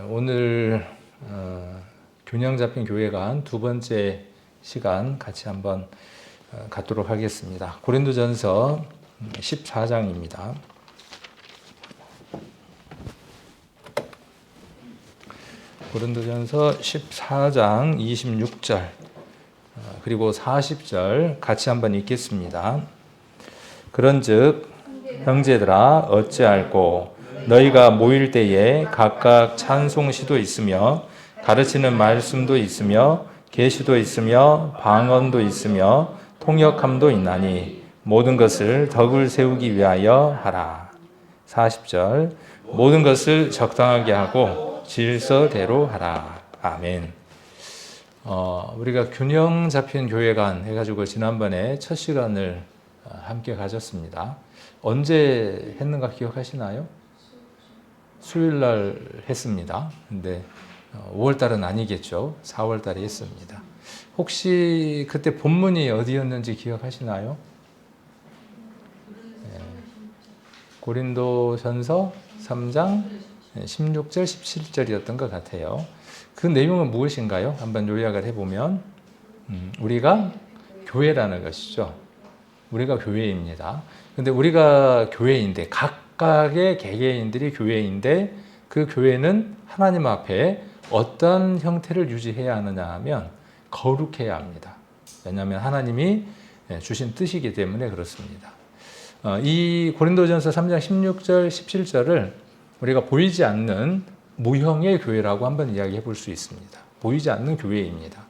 오늘 균형 잡힌 교회관 두 번째 시간 같이 한번 갖도록 하겠습니다. 고린도전서 14장입니다. 고린도전서 14장 26절 그리고 40절 같이 한번 읽겠습니다. 그런즉 형제들아 어찌할꼬 너희가 모일 때에 각각 찬송시도 있으며 가르치는 말씀도 있으며 계시도 있으며 방언도 있으며 통역함도 있나니 모든 것을 덕을 세우기 위하여 하라. 40절 모든 것을 적당하게 하고 질서대로 하라. 아멘. 우리가 균형 잡힌 교회관 해가지고 지난번에 첫 시간을 함께 가졌습니다. 언제 했는가 기억하시나요? 수요일날 했습니다. 근데 5월달은 아니겠죠. 4월달에 했습니다. 혹시 그때 본문이 어디였는지 기억하시나요? 고린도전서 3장 16절 17절이었던 것 같아요. 그 내용은 무엇인가요? 한번 요약을 해보면 우리가 교회라는 것이죠. 우리가 교회입니다. 근데 우리가 교회인데 각각의 개개인들이 교회인데 그 교회는 하나님 앞에 어떤 형태를 유지해야 하느냐 하면 거룩해야 합니다. 왜냐하면 하나님이 주신 뜻이기 때문에 그렇습니다. 이 고린도전서 3장 16절 17절을 우리가 보이지 않는 무형의 교회라고 한번 이야기해 볼 수 있습니다. 보이지 않는 교회입니다.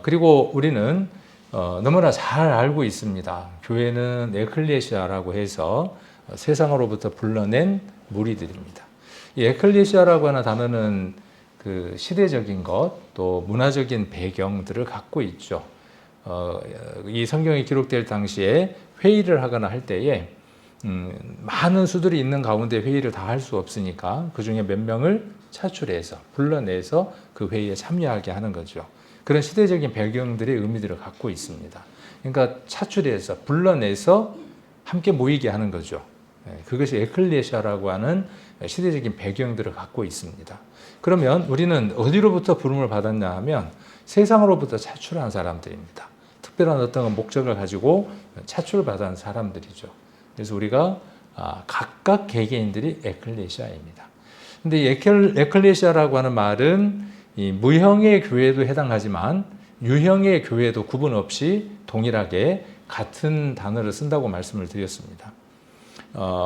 그리고 우리는 너무나 잘 알고 있습니다. 교회는 에클레시아라고 해서 세상으로부터 불러낸 무리들입니다. 이 에클레시아라고 하는 단어는 그 시대적인 것, 또 문화적인 배경들을 갖고 있죠. 이 성경이 기록될 당시에 회의를 하거나 할 때에 많은 수들이 있는 가운데 회의를 다 할 수 없으니까 그 중에 몇 명을 차출해서 불러내서 그 회의에 참여하게 하는 거죠. 그런 시대적인 배경들의 의미들을 갖고 있습니다. 그러니까 차출해서 불러내서 함께 모이게 하는 거죠. 그것이 에클레시아라고 하는 시대적인 배경들을 갖고 있습니다. 그러면 우리는 어디로부터 부름을 받았냐 하면 세상으로부터 차출한 사람들입니다. 특별한 어떤 목적을 가지고 차출받은 사람들이죠. 그래서 우리가 각각 개개인들이 에클레시아입니다. 근데 이 에클레시아라고 하는 말은 이 무형의 교회도 해당하지만 유형의 교회도 구분 없이 동일하게 같은 단어를 쓴다고 말씀을 드렸습니다.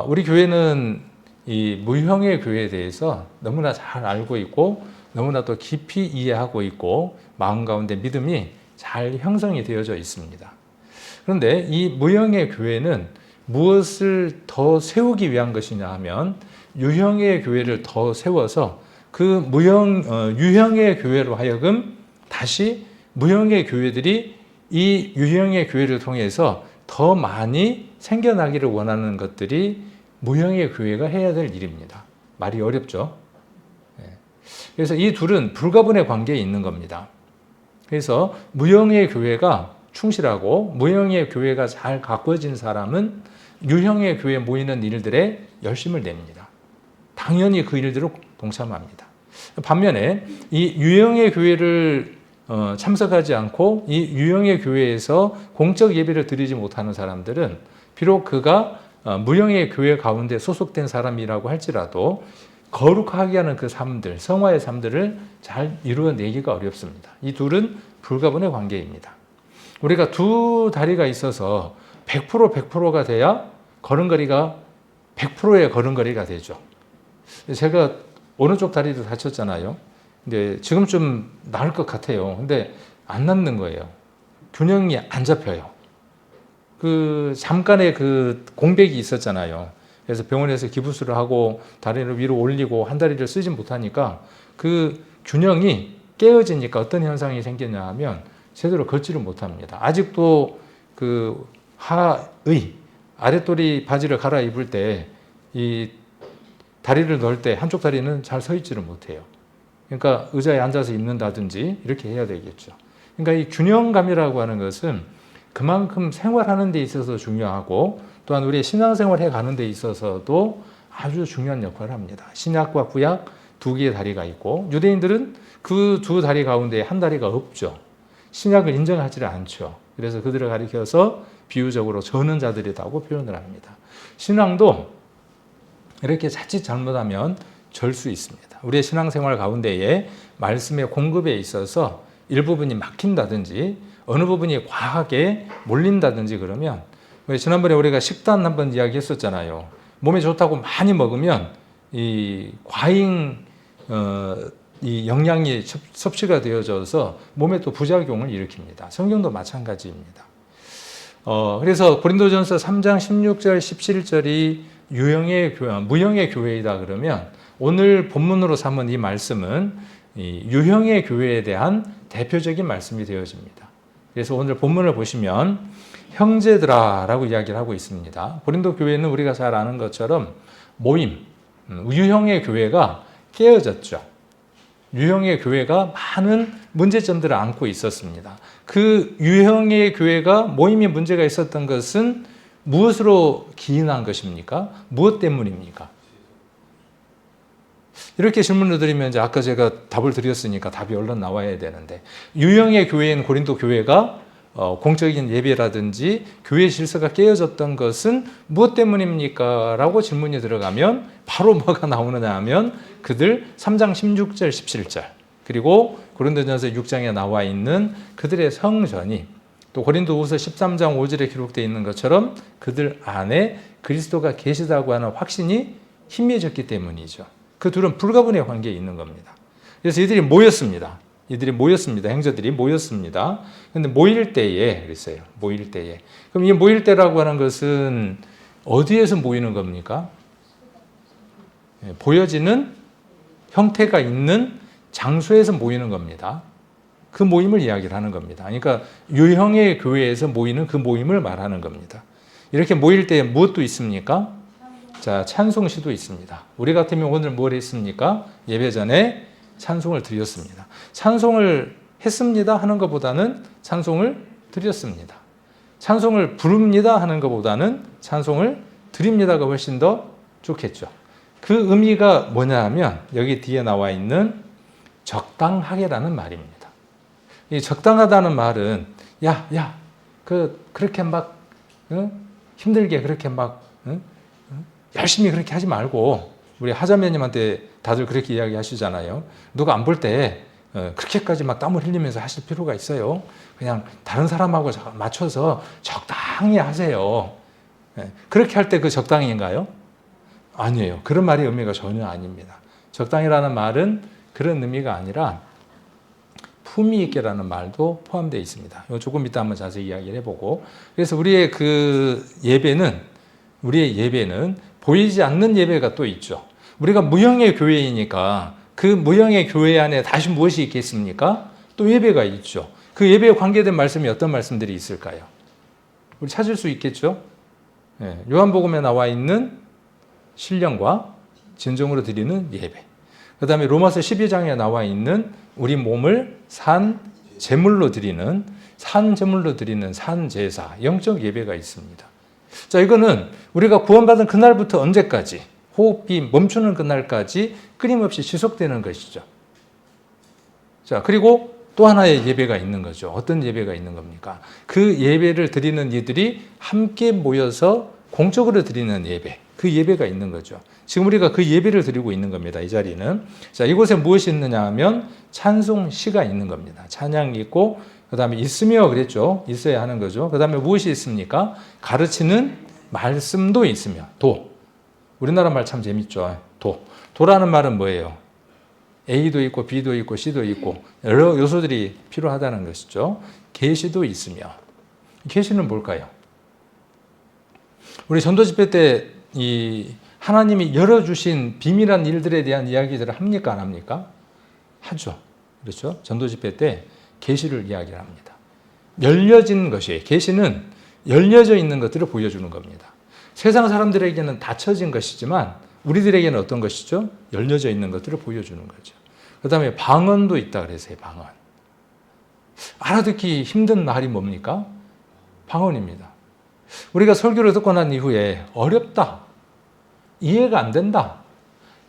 우리 교회는 이 무형의 교회에 대해서 너무나 잘 알고 있고 너무나 또 깊이 이해하고 있고 마음 가운데 믿음이 잘 형성이 되어져 있습니다. 그런데 이 무형의 교회는 무엇을 더 세우기 위한 것이냐 하면 유형의 교회를 더 세워서 그 유형의 교회로 하여금 다시 무형의 교회들이 이 유형의 교회를 통해서 더 많이 생겨나기를 원하는 것들이 무형의 교회가 해야 될 일입니다. 말이 어렵죠? 그래서 이 둘은 불가분의 관계에 있는 겁니다. 그래서 무형의 교회가 충실하고 무형의 교회가 잘 가꾸어진 사람은 유형의 교회에 모이는 일들에 열심을 냅니다. 당연히 그 일들을 동참합니다. 반면에 이 유형의 교회를 참석하지 않고 이 유형의 교회에서 공적 예배를 드리지 못하는 사람들은 비록 그가 무형의 교회 가운데 소속된 사람이라고 할지라도 거룩하게 하는 그 삶들, 성화의 삶들을 잘 이루어내기가 어렵습니다. 이 둘은 불가분의 관계입니다. 우리가 두 다리가 있어서 100%가 돼야 걸음걸이가 100%의 걸음걸이가 되죠. 제가 어느 쪽 다리도 다쳤잖아요. 근데 지금 좀 나을 것 같아요. 근데 안 낫는 거예요. 균형이 안 잡혀요. 그 잠깐의 그 공백이 있었잖아요. 그래서 병원에서 기부스를 하고 다리를 위로 올리고 한 다리를 쓰지 못하니까 그 균형이 깨어지니까 어떤 현상이 생겼냐 하면 제대로 걷지를 못합니다. 아직도 그 아랫도리 바지를 갈아입을 때 이 다리를 넣을 때 한쪽 다리는 잘 서 있지를 못해요. 그러니까 의자에 앉아서 입는다든지 이렇게 해야 되겠죠. 그러니까 이 균형감이라고 하는 것은 그만큼 생활하는 데 있어서 중요하고 또한 우리의 신앙생활 해가는 데 있어서도 아주 중요한 역할을 합니다. 신약과 구약 두 개의 다리가 있고 유대인들은 그 두 다리 가운데 한 다리가 없죠. 신약을 인정하지 않죠. 그래서 그들을 가리켜서 비유적으로 저는 자들이라고 표현을 합니다. 신앙도 이렇게 자칫 잘못하면 절 수 있습니다. 우리의 신앙생활 가운데에 말씀의 공급에 있어서 일부분이 막힌다든지 어느 부분이 과하게 몰린다든지 그러면 지난번에 우리가 식단 한번 이야기했었잖아요. 몸에 좋다고 많이 먹으면 이 과잉 이 영양이 섭취가 되어져서 몸에 또 부작용을 일으킵니다. 성경도 마찬가지입니다. 그래서 고린도전서 3장 16절 17절이 무형의 교회이다 그러면 오늘 본문으로 삼은 이 말씀은 이 유형의 교회에 대한 대표적인 말씀이 되어집니다. 그래서 오늘 본문을 보시면 형제들아 라고 이야기를 하고 있습니다. 고린도 교회는 우리가 잘 아는 것처럼 모임, 유형의 교회가 깨어졌죠. 유형의 교회가 많은 문제점들을 안고 있었습니다. 그 유형의 교회가 모임에 문제가 있었던 것은 무엇으로 기인한 것입니까? 무엇 때문입니까? 이렇게 질문을 드리면 이제 아까 제가 답을 드렸으니까 답이 얼른 나와야 되는데 유형의 교회인 고린도 교회가 공적인 예배라든지 교회 질서가 깨어졌던 것은 무엇 때문입니까? 라고 질문이 들어가면 바로 뭐가 나오느냐 하면 그들 3장 16절 17절 그리고 고린도전서 6장에 나와 있는 그들의 성전이 또 고린도후서 13장 5절에 기록되어 있는 것처럼 그들 안에 그리스도가 계시다고 하는 확신이 희미해졌기 때문이죠. 그 둘은 불가분의 관계에 있는 겁니다. 그래서 이들이 모였습니다. 행저들이 모였습니다. 그런데 모일 때에 그랬어요. 모일 때에. 그럼 이 모일 때라고 하는 것은 어디에서 모이는 겁니까? 보여지는 형태가 있는 장소에서 모이는 겁니다. 그 모임을 이야기를 하는 겁니다. 그러니까 유형의 교회에서 모이는 그 모임을 말하는 겁니다. 이렇게 모일 때 무엇도 있습니까? 자, 찬송시도 있습니다. 우리 같으면 오늘 뭘 했습니까? 예배 전에 찬송을 드렸습니다. 찬송을 했습니다 하는 것보다는 찬송을 드렸습니다. 찬송을 부릅니다 하는 것보다는 찬송을 드립니다가 훨씬 더 좋겠죠. 그 의미가 뭐냐 하면 여기 뒤에 나와 있는 적당하게라는 말입니다. 이 적당하다는 말은 그렇게 막 힘들게 그렇게 막 열심히 그렇게 하지 말고 우리 하자매님한테 다들 그렇게 이야기하시잖아요. 누가 안 볼 때 그렇게까지 막 땀을 흘리면서 하실 필요가 있어요. 그냥 다른 사람하고 맞춰서 적당히 하세요. 그렇게 할 때 그 적당인가요? 아니에요. 그런 말의 의미가 전혀 아닙니다. 적당이라는 말은 그런 의미가 아니라 품위 있게라는 말도 포함되어 있습니다. 이거 조금 이따 한번 자세히 이야기를 해보고 그래서 우리의 예배는 보이지 않는 예배가 또 있죠. 우리가 무형의 교회이니까 그 무형의 교회 안에 다시 무엇이 있겠습니까? 또 예배가 있죠. 그 예배에 관계된 말씀이 어떤 말씀들이 있을까요? 우리 찾을 수 있겠죠? 요한복음에 나와 있는 신령과 진정으로 드리는 예배. 그 다음에 로마서 12장에 나와 있는 우리 몸을 산 제물로 드리는 산제사, 영적 예배가 있습니다. 자, 이거는 우리가 구원받은 그날부터 언제까지 호흡이 멈추는 그날까지 끊임없이 지속되는 것이죠. 자, 그리고 또 하나의 예배가 있는 거죠. 어떤 예배가 있는 겁니까? 그 예배를 드리는 이들이 함께 모여서 공적으로 드리는 예배, 그 예배가 있는 거죠. 지금 우리가 그 예배를 드리고 있는 겁니다. 이 자리는. 자, 이곳에 무엇이 있느냐 하면 찬송시가 있는 겁니다. 찬양이 있고 그 다음에 있으며 그랬죠. 있어야 하는 거죠. 그 다음에 무엇이 있습니까? 가르치는 말씀도 있으며 우리나라 말 참 재밌죠. 도라는 말은 뭐예요? A도 있고 B도 있고 C도 있고 여러 요소들이 필요하다는 것이죠. 계시도 있으며 계시는 뭘까요? 우리 전도 집회 때 이 하나님이 열어주신 비밀한 일들에 대한 이야기들을 합니까? 안 합니까? 하죠. 그렇죠? 전도 집회 때 계시를 이야기를 합니다. 열려진 것이에요. 계시는 열려져 있는 것들을 보여주는 겁니다. 세상 사람들에게는 닫혀진 것이지만 우리들에게는 어떤 것이죠? 열려져 있는 것들을 보여주는 거죠. 그 다음에 방언도 있다 그랬어요. 방언. 알아듣기 힘든 말이 뭡니까? 방언입니다. 우리가 설교를 듣고 난 이후에 어렵다, 이해가 안 된다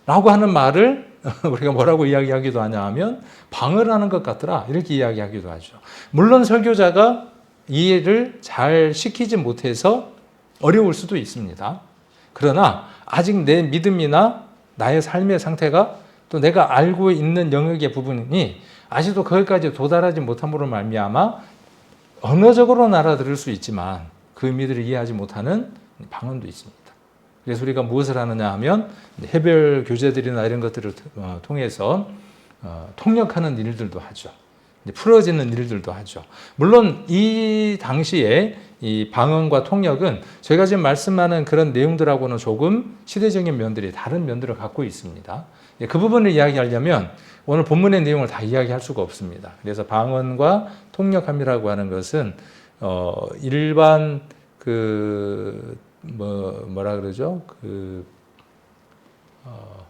라고 하는 말을 우리가 뭐라고 이야기하기도 하냐 하면 방을 하는 것 같더라 이렇게 이야기하기도 하죠. 물론 설교자가 이해를 잘 시키지 못해서 어려울 수도 있습니다. 그러나 아직 내 믿음이나 나의 삶의 상태가 또 내가 알고 있는 영역의 부분이 아직도 거기까지 도달하지 못함으로 말미암아 언어적으로는 알아들을 수 있지만 그 의미들을 이해하지 못하는 방언도 있습니다. 그래서 우리가 무엇을 하느냐 하면 해별 교제들이나 이런 것들을 통해서 통역하는 일들도 하죠. 풀어지는 일들도 하죠. 물론 이 당시에 이 방언과 통역은 저희가 지금 말씀하는 그런 내용들하고는 조금 시대적인 면들이 다른 면들을 갖고 있습니다. 그 부분을 이야기하려면 오늘 본문의 내용을 다 이야기할 수가 없습니다. 그래서 방언과 통역함이라고 하는 것은 일반 뭐라 그러죠?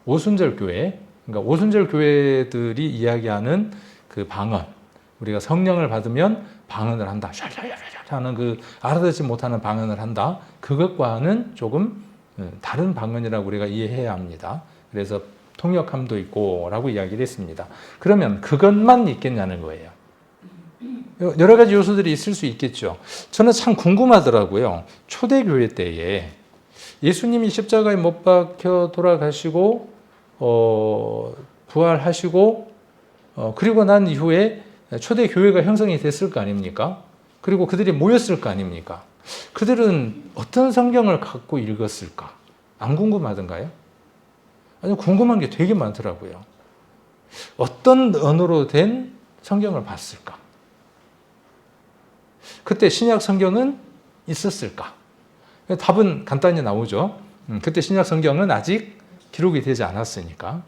오순절 교회, 그러니까 오순절 교회들이 이야기하는 그 방언, 우리가 성령을 받으면 방언을 한다, 샬샬샬 하는 그 알아듣지 못하는 방언을 한다. 그것과는 조금 다른 방언이라고 우리가 이해해야 합니다. 그래서 통역함도 있고라고 이야기를 했습니다. 그러면 그것만 있겠냐는 거예요. 여러 가지 요소들이 있을 수 있겠죠. 저는 참 궁금하더라고요. 초대교회 때에 예수님이 십자가에 못 박혀 돌아가시고 부활하시고 그리고 난 이후에 초대교회가 형성이 됐을 거 아닙니까? 그리고 그들이 모였을 거 아닙니까? 그들은 어떤 성경을 갖고 읽었을까? 안 궁금하던가요? 아니, 궁금한 게 되게 많더라고요. 어떤 언어로 된 성경을 봤을까? 그때 신약 성경은 있었을까? 답은 간단히 나오죠. 그때 신약 성경은 아직 기록이 되지 않았으니까.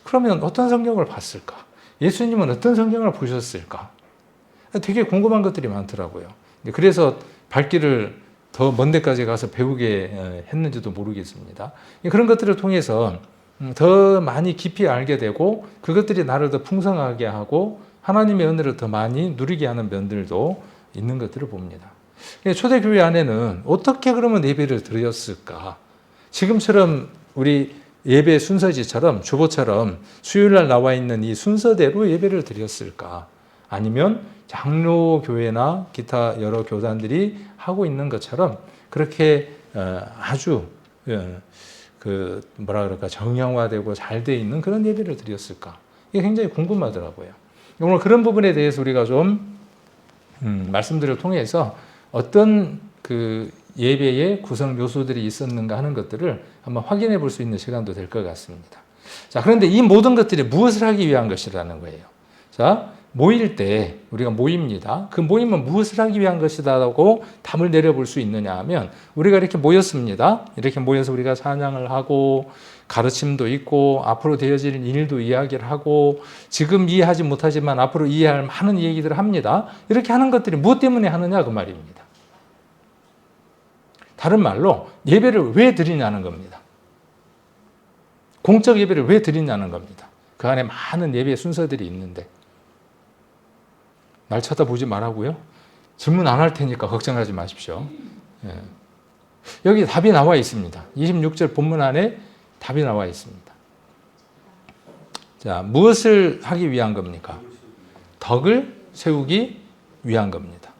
그러면 어떤 성경을 봤을까? 예수님은 어떤 성경을 보셨을까? 되게 궁금한 것들이 많더라고요. 그래서 발길을 더 먼 데까지 가서 배우게 했는지도 모르겠습니다. 그런 것들을 통해서 더 많이 깊이 알게 되고 그것들이 나를 더 풍성하게 하고 하나님의 은혜를 더 많이 누리게 하는 면들도 있는 것들을 봅니다. 초대교회 안에는 어떻게 그러면 예배를 드렸을까? 지금처럼 우리 예배 순서지처럼 주보처럼 수요일날 나와 있는 이 순서대로 예배를 드렸을까? 아니면 장로교회나 기타 여러 교단들이 하고 있는 것처럼 그렇게 아주 뭐라 그럴까 정형화되고 잘 돼 있는 그런 예배를 드렸을까? 이게 굉장히 궁금하더라고요. 오늘 그런 부분에 대해서 우리가 좀 말씀들을 통해서 어떤 그 예배의 구성 요소들이 있었는가 하는 것들을 한번 확인해 볼 수 있는 시간도 될 것 같습니다. 자, 그런데 이 모든 것들이 무엇을 하기 위한 것이라는 거예요. 자, 모일 때 우리가 모입니다. 그 모임은 무엇을 하기 위한 것이다라고 답을 내려볼 수 있느냐 하면 우리가 이렇게 모였습니다. 이렇게 모여서 우리가 찬양을 하고 가르침도 있고 앞으로 되어질 일도 이야기를 하고 지금 이해하지 못하지만 앞으로 이해할 많은 얘기들을 합니다. 이렇게 하는 것들이 무엇 때문에 하느냐 그 말입니다. 다른 말로 예배를 왜 드리냐는 겁니다. 공적 예배를 왜 드리냐는 겁니다. 그 안에 많은 예배 순서들이 있는데 날 쳐다보지 말라고요? 질문 안 할 테니까 걱정하지 마십시오. 예. 여기 답이 나와 있습니다. 26절 본문 안에 답이 나와 있습니다. 자, 무엇을 하기 위한 겁니까? 덕을 세우기 위한 겁니다.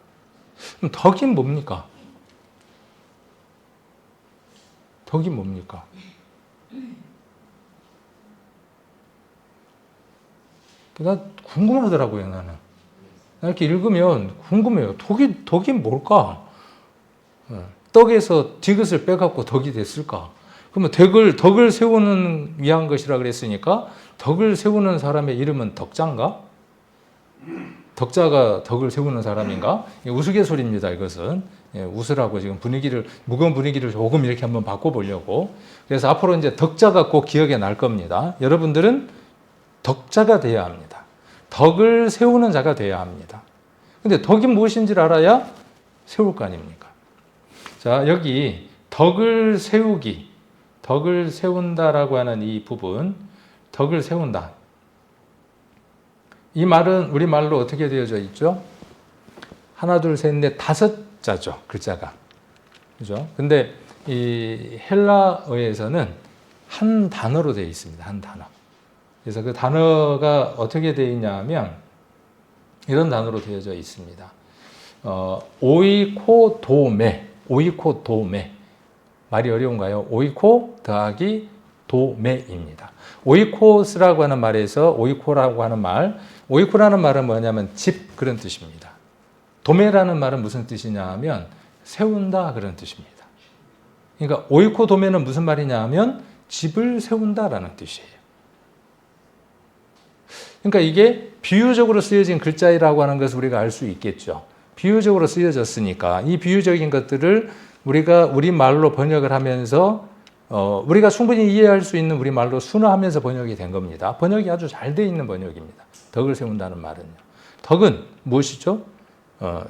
그럼 덕이 뭡니까? 덕이 뭡니까? 나 궁금하더라고요, 나는. 이렇게 읽으면 궁금해요. 덕이 뭘까? 떡에서 디귿을 빼갖고 덕이 됐을까? 그러면 덕을 세우는 위한 것이라 그랬으니까 덕을 세우는 사람의 이름은 덕자인가? 덕자가 덕을 세우는 사람인가? 우스갯소리입니다, 이것은. 웃으라고 지금 무거운 분위기를 조금 이렇게 한번 바꿔보려고. 그래서 앞으로 이제 덕자가 꼭 기억에 날 겁니다. 여러분들은 덕자가 돼야 합니다. 덕을 세우는 자가 돼야 합니다. 근데 덕이 무엇인지를 알아야 세울 거 아닙니까? 자, 여기 덕을 세운다라고 하는 이 부분, 덕을 세운다. 이 말은 우리말로 어떻게 되어져 있죠? 하나, 둘, 셋, 넷, 다섯 자죠, 글자가. 그죠? 근데 이 헬라어에서는 한 단어로 되어 있습니다. 한 단어. 그래서 그 단어가 어떻게 되어 있냐면 이런 단어로 되어져 있습니다. 오이코도메. 오이코도메. 말이 어려운가요? 오이코 더하기 도메입니다. 오이코스라고 하는 말에서 오이코라고 하는 말, 오이코라는 말은 뭐냐면 집 그런 뜻입니다. 도메라는 말은 무슨 뜻이냐 하면 세운다 그런 뜻입니다. 그러니까 오이코도메는 무슨 말이냐 하면 집을 세운다라는 뜻이에요. 그러니까 이게 비유적으로 쓰여진 글자라고 하는 것을 우리가 알 수 있겠죠. 비유적으로 쓰여졌으니까 이 비유적인 것들을 우리가 우리말로 번역을 하면서 우리가 충분히 이해할 수 있는 우리말로 순화하면서 번역이 된 겁니다. 번역이 아주 잘 돼 있는 번역입니다. 덕을 세운다는 말은요. 덕은 무엇이죠?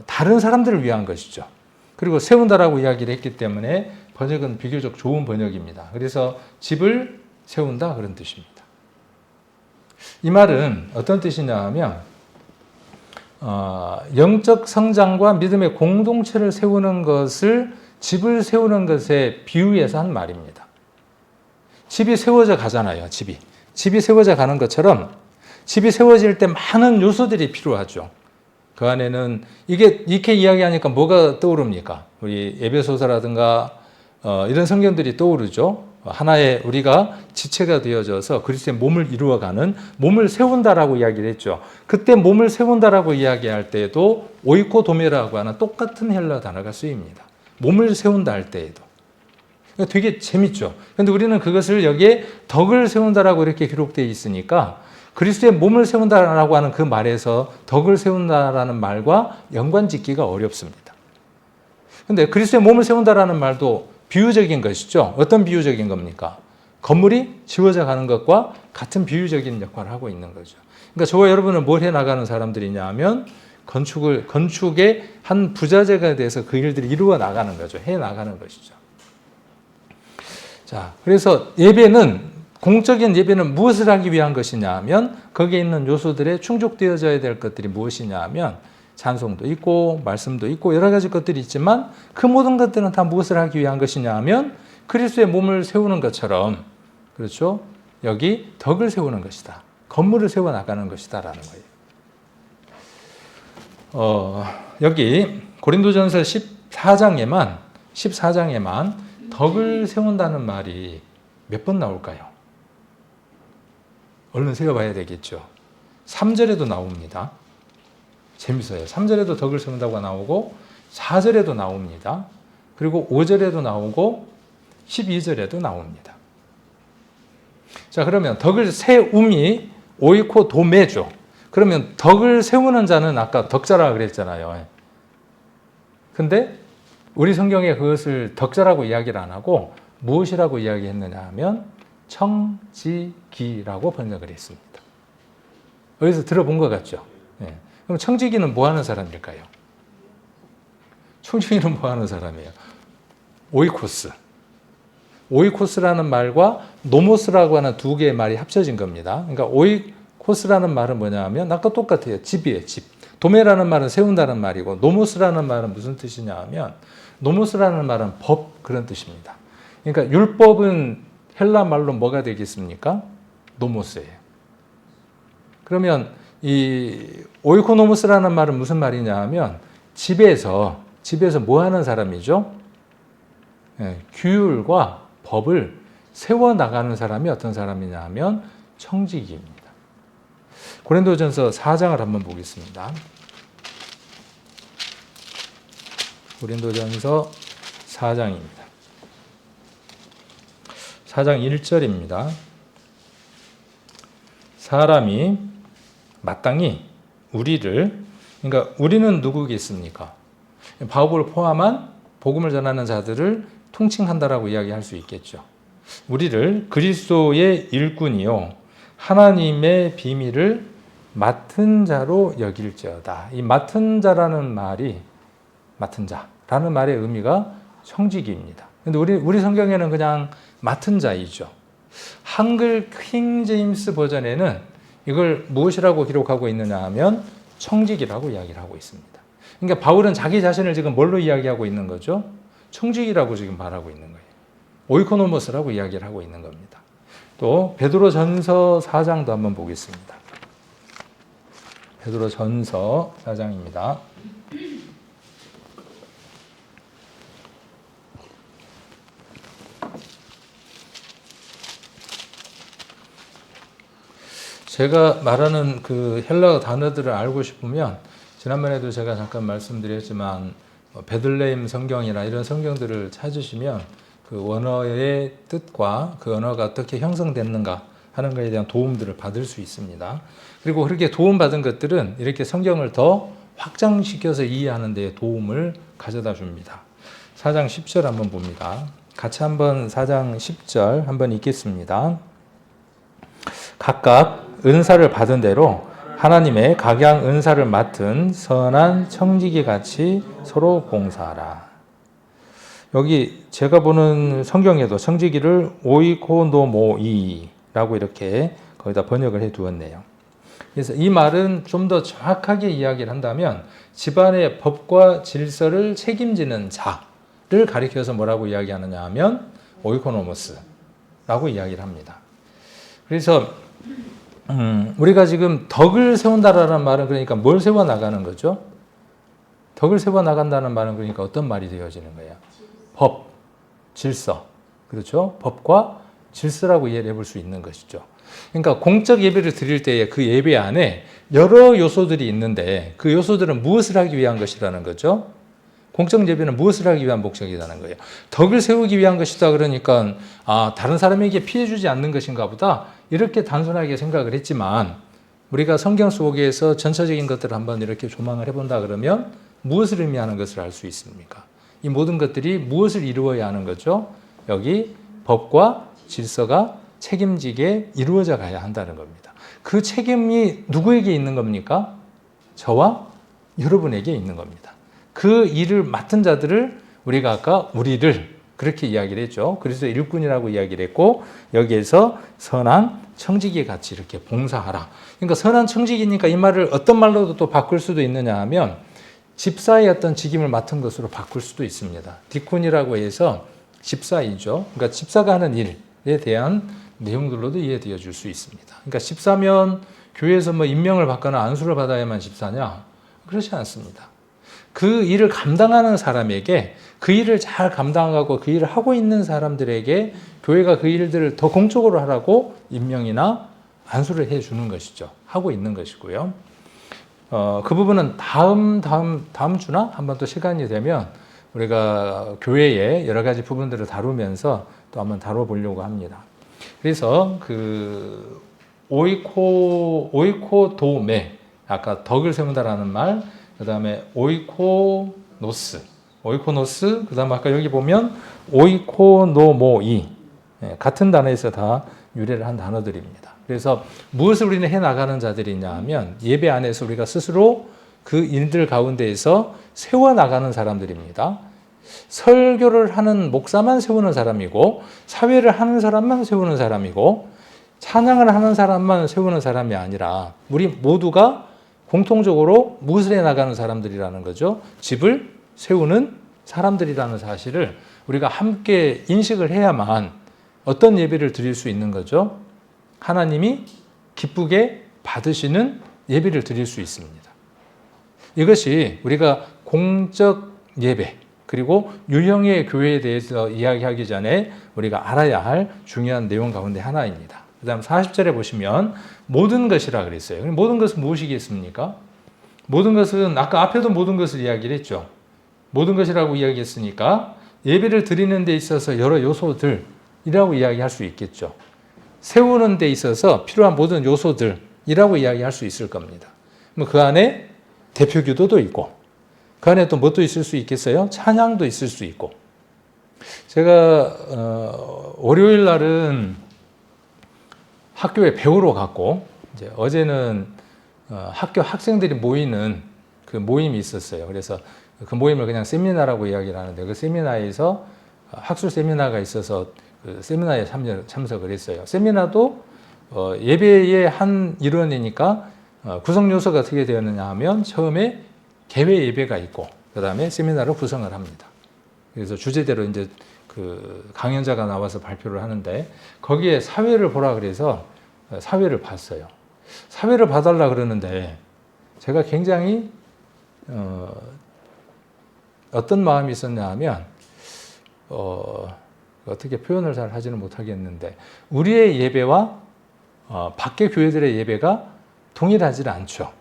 다른 사람들을 위한 것이죠. 그리고 세운다라고 이야기를 했기 때문에 번역은 비교적 좋은 번역입니다. 그래서 집을 세운다 그런 뜻입니다. 이 말은 어떤 뜻이냐 하면 영적 성장과 믿음의 공동체를 세우는 것을 집을 세우는 것에 비유해서 한 말입니다. 집이 세워져 가잖아요. 집이 세워져 가는 것처럼 집이 세워질 때 많은 요소들이 필요하죠. 그 안에는 이렇게 이야기하니까 뭐가 떠오릅니까? 우리 에베소서라든가 이런 성경들이 떠오르죠. 하나의 우리가 지체가 되어져서 그리스도의 몸을 이루어가는 몸을 세운다라고 이야기를 했죠. 그때 몸을 세운다라고 이야기할 때에도 오이코도메라고 하는 똑같은 헬라 단어가 쓰입니다. 몸을 세운다 할 때에도. 되게 재밌죠. 그런데 우리는 그것을 여기에 덕을 세운다라고 이렇게 기록되어 있으니까 그리스도의 몸을 세운다라고 하는 그 말에서 덕을 세운다라는 말과 연관 짓기가 어렵습니다. 그런데 그리스도의 몸을 세운다라는 말도 비유적인 것이죠. 어떤 비유적인 겁니까? 건물이 지어져 가는 것과 같은 비유적인 역할을 하고 있는 거죠. 그러니까 저와 여러분은 뭘 해나가는 사람들이냐 하면 건축의 한 부자재가 돼서 그 일들을 이루어 나가는 거죠. 해나가는 것이죠. 자, 그래서 공적인 예배는 무엇을 하기 위한 것이냐 하면 거기에 있는 요소들에 충족되어져야 될 것들이 무엇이냐 하면 찬송도 있고 말씀도 있고 여러 가지 것들이 있지만 그 모든 것들은 다 무엇을 하기 위한 것이냐 하면 그리스도의 몸을 세우는 것처럼 그렇죠? 여기 덕을 세우는 것이다. 건물을 세워나가는 것이다 라는 거예요. 여기 고린도전서 14장에만 덕을 세운다는 말이 몇 번 나올까요? 얼른 세어봐야 되겠죠. 3절에도 나옵니다. 재밌어요. 3절에도 덕을 세운다고 나오고 4절에도 나옵니다. 그리고 5절에도 나오고 12절에도 나옵니다. 자, 그러면 덕을 세움이 오이코도메죠. 그러면 덕을 세우는 자는 아까 덕자라고 그랬잖아요. 근데 우리 성경에 그것을 덕자라고 이야기를 안 하고 무엇이라고 이야기했느냐 하면 청지기라고 번역을 했습니다. 어디서 들어본 것 같죠? 네. 그럼 청지기는 뭐 하는 사람일까요? 청지기는 뭐 하는 사람이에요? 오이코스. 오이코스라는 말과 노모스라고 하는 두 개의 말이 합쳐진 겁니다. 그러니까 오이코스라는 말은 뭐냐 하면 아까 똑같아요. 집이에요, 집. 도메라는 말은 세운다는 말이고 노모스라는 말은 무슨 뜻이냐 하면 노모스라는 말은 법 그런 뜻입니다. 그러니까 율법은 헬라 말로 뭐가 되겠습니까? 노모스예요. 그러면 이 오이코노모스라는 말은 무슨 말이냐 하면 집에서 뭐 하는 사람이죠? 규율과 법을 세워나가는 사람이 어떤 사람이냐 하면 청지기입니다. 고린도전서 4장을 한번 보겠습니다. 고린도전서 4장입니다. 4장 1절입니다. 사람이 마땅히 우리를, 그러니까 우리는 누구겠습니까? 바울을 포함한 복음을 전하는 자들을 통칭한다라고 이야기할 수 있겠죠. 우리를 그리스도의 일꾼이요 하나님의 비밀을 맡은 자로 여길지어다. 이 맡은 자라는 말이 맡은 자라는 말의 의미가 청지기입니다. 근데 우리 성경에는 그냥 맡은 자이죠. 한글 킹 제임스 버전에는 이걸 무엇이라고 기록하고 있느냐 하면 청지기라고 이야기를 하고 있습니다. 그러니까 바울은 자기 자신을 지금 뭘로 이야기하고 있는 거죠? 청지기라고 지금 말하고 있는 거예요. 오이코노모스라고 이야기를 하고 있는 겁니다. 또 베드로전서 4장도 한번 보겠습니다. 베드로전서 4장입니다. 제가 말하는 그 헬라어 단어들을 알고 싶으면 지난번에도 제가 잠깐 말씀드렸지만 베들레헴 성경이나 이런 성경들을 찾으시면 그 원어의 뜻과 그 언어가 어떻게 형성됐는가 하는 것에 대한 도움들을 받을 수 있습니다. 그리고 그렇게 도움받은 것들은 이렇게 성경을 더 확장시켜서 이해하는 데 도움을 가져다 줍니다. 4장 10절 한번 봅니다. 같이 한번 4장 10절 한번 읽겠습니다. 각각 은사를 받은 대로 하나님의 각양 은사를 맡은 선한 청지기 같이 서로 봉사하라. 여기 제가 보는 성경에도 청지기를 오이코노모이라고 이렇게 거기다 번역을 해 두었네요. 그래서 이 말은 좀 더 정확하게 이야기를 한다면 집안의 법과 질서를 책임지는 자를 가리켜서 뭐라고 이야기하느냐 하면 오이코노모스라고 이야기를 합니다. 그래서 우리가 지금 덕을 세운다라는 말은 그러니까 뭘 세워 나가는 거죠? 덕을 세워 나간다는 말은 그러니까 어떤 말이 되어지는 거예요? 법, 질서. 그렇죠? 법과 질서라고 이해를 해볼 수 있는 것이죠. 그러니까 공적 예배를 드릴 때에 그 예배 안에 여러 요소들이 있는데 그 요소들은 무엇을 하기 위한 것이라는 거죠? 공적 예배는 무엇을 하기 위한 목적이라는 거예요. 덕을 세우기 위한 것이다 그러니까 다른 사람에게 피해 주지 않는 것인가 보다 이렇게 단순하게 생각을 했지만 우리가 성경 속에서 전체적인 것들을 한번 이렇게 조망을 해본다 그러면 무엇을 의미하는 것을 알 수 있습니까? 이 모든 것들이 무엇을 이루어야 하는 거죠? 여기 법과 질서가 책임지게 이루어져 가야 한다는 겁니다. 그 책임이 누구에게 있는 겁니까? 저와 여러분에게 있는 겁니다. 그 일을 맡은 자들을 우리가 아까 우리를 그렇게 이야기를 했죠. 그래서 일꾼이라고 이야기를 했고 여기에서 선한 청지기 같이 이렇게 봉사하라. 그러니까 선한 청지기니까 이 말을 어떤 말로도 또 바꿀 수도 있느냐 하면 집사의 어떤 직임을 맡은 것으로 바꿀 수도 있습니다. 디콘이라고 해서 집사이죠. 그러니까 집사가 하는 일에 대한 내용들로도 이해되어 줄 수 있습니다. 그러니까 집사면 교회에서 뭐 임명을 받거나 안수를 받아야만 집사냐? 그렇지 않습니다. 그 일을 감당하는 사람에게 그 일을 잘 감당하고 그 일을 하고 있는 사람들에게 교회가 그 일들을 더 공적으로 하라고 임명이나 안수를 해주는 것이죠. 하고 있는 것이고요. 그 부분은 다음 주나 한번 또 시간이 되면 우리가 교회의 여러 가지 부분들을 다루면서 또 한번 다뤄보려고 합니다. 그래서 그 오이코도메 아까 덕을 세운다라는 말, 그 다음에 오이코노스, 그 다음에 아까 여기 보면 오이코노모이 같은 단어에서 다 유래를 한 단어들입니다. 그래서 무엇을 우리는 해나가는 자들이냐 하면 예배 안에서 우리가 스스로 그 일들 가운데에서 세워나가는 사람들입니다. 설교를 하는 목사만 세우는 사람이고 사회를 하는 사람만 세우는 사람이고 찬양을 하는 사람만 세우는 사람이 아니라 우리 모두가 공통적으로 무엇을 해나가는 사람들이라는 거죠. 집을 세우는 사람들이라는 사실을 우리가 함께 인식을 해야만 어떤 예배를 드릴 수 있는 거죠. 하나님이 기쁘게 받으시는 예배를 드릴 수 있습니다. 이것이 우리가 공적 예배 그리고 유형의 교회에 대해서 이야기하기 전에 우리가 알아야 할 중요한 내용 가운데 하나입니다. 그 다음 40절에 보시면 모든 것이라 그랬어요. 모든 것은 무엇이겠습니까? 모든 것은 아까 앞에도 모든 것을 이야기를 했죠. 모든 것이라고 이야기했으니까 예배를 드리는 데 있어서 여러 요소들이라고 이야기할 수 있겠죠. 세우는 데 있어서 필요한 모든 요소들이라고 이야기할 수 있을 겁니다. 그 안에 대표 기도도 있고 그 안에 또 뭣도 있을 수 있겠어요? 찬양도 있을 수 있고. 제가 월요일 날은 학교에 배우러 갔고 이제 어제는 학교 학생들이 모이는 그 모임이 있었어요. 그래서 그 모임을 그냥 세미나라고 이야기를 하는데 그 세미나에서 학술 세미나가 있어서 그 세미나에 참석을 했어요. 세미나도 예배의 한 일원이니까 구성 요소가 어떻게 되었느냐 하면 처음에 개회 예배가 있고 그 다음에 세미나로 구성을 합니다. 그래서 주제대로 이제 그 강연자가 나와서 발표를 하는데 거기에 사회를 보라 그래서 사회를 봤어요. 사회를 봐달라 그러는데 제가 굉장히 어떤 마음이 있었냐 하면 어떻게 표현을 잘 하지는 못하겠는데 우리의 예배와 밖의 교회들의 예배가 동일하지 않죠.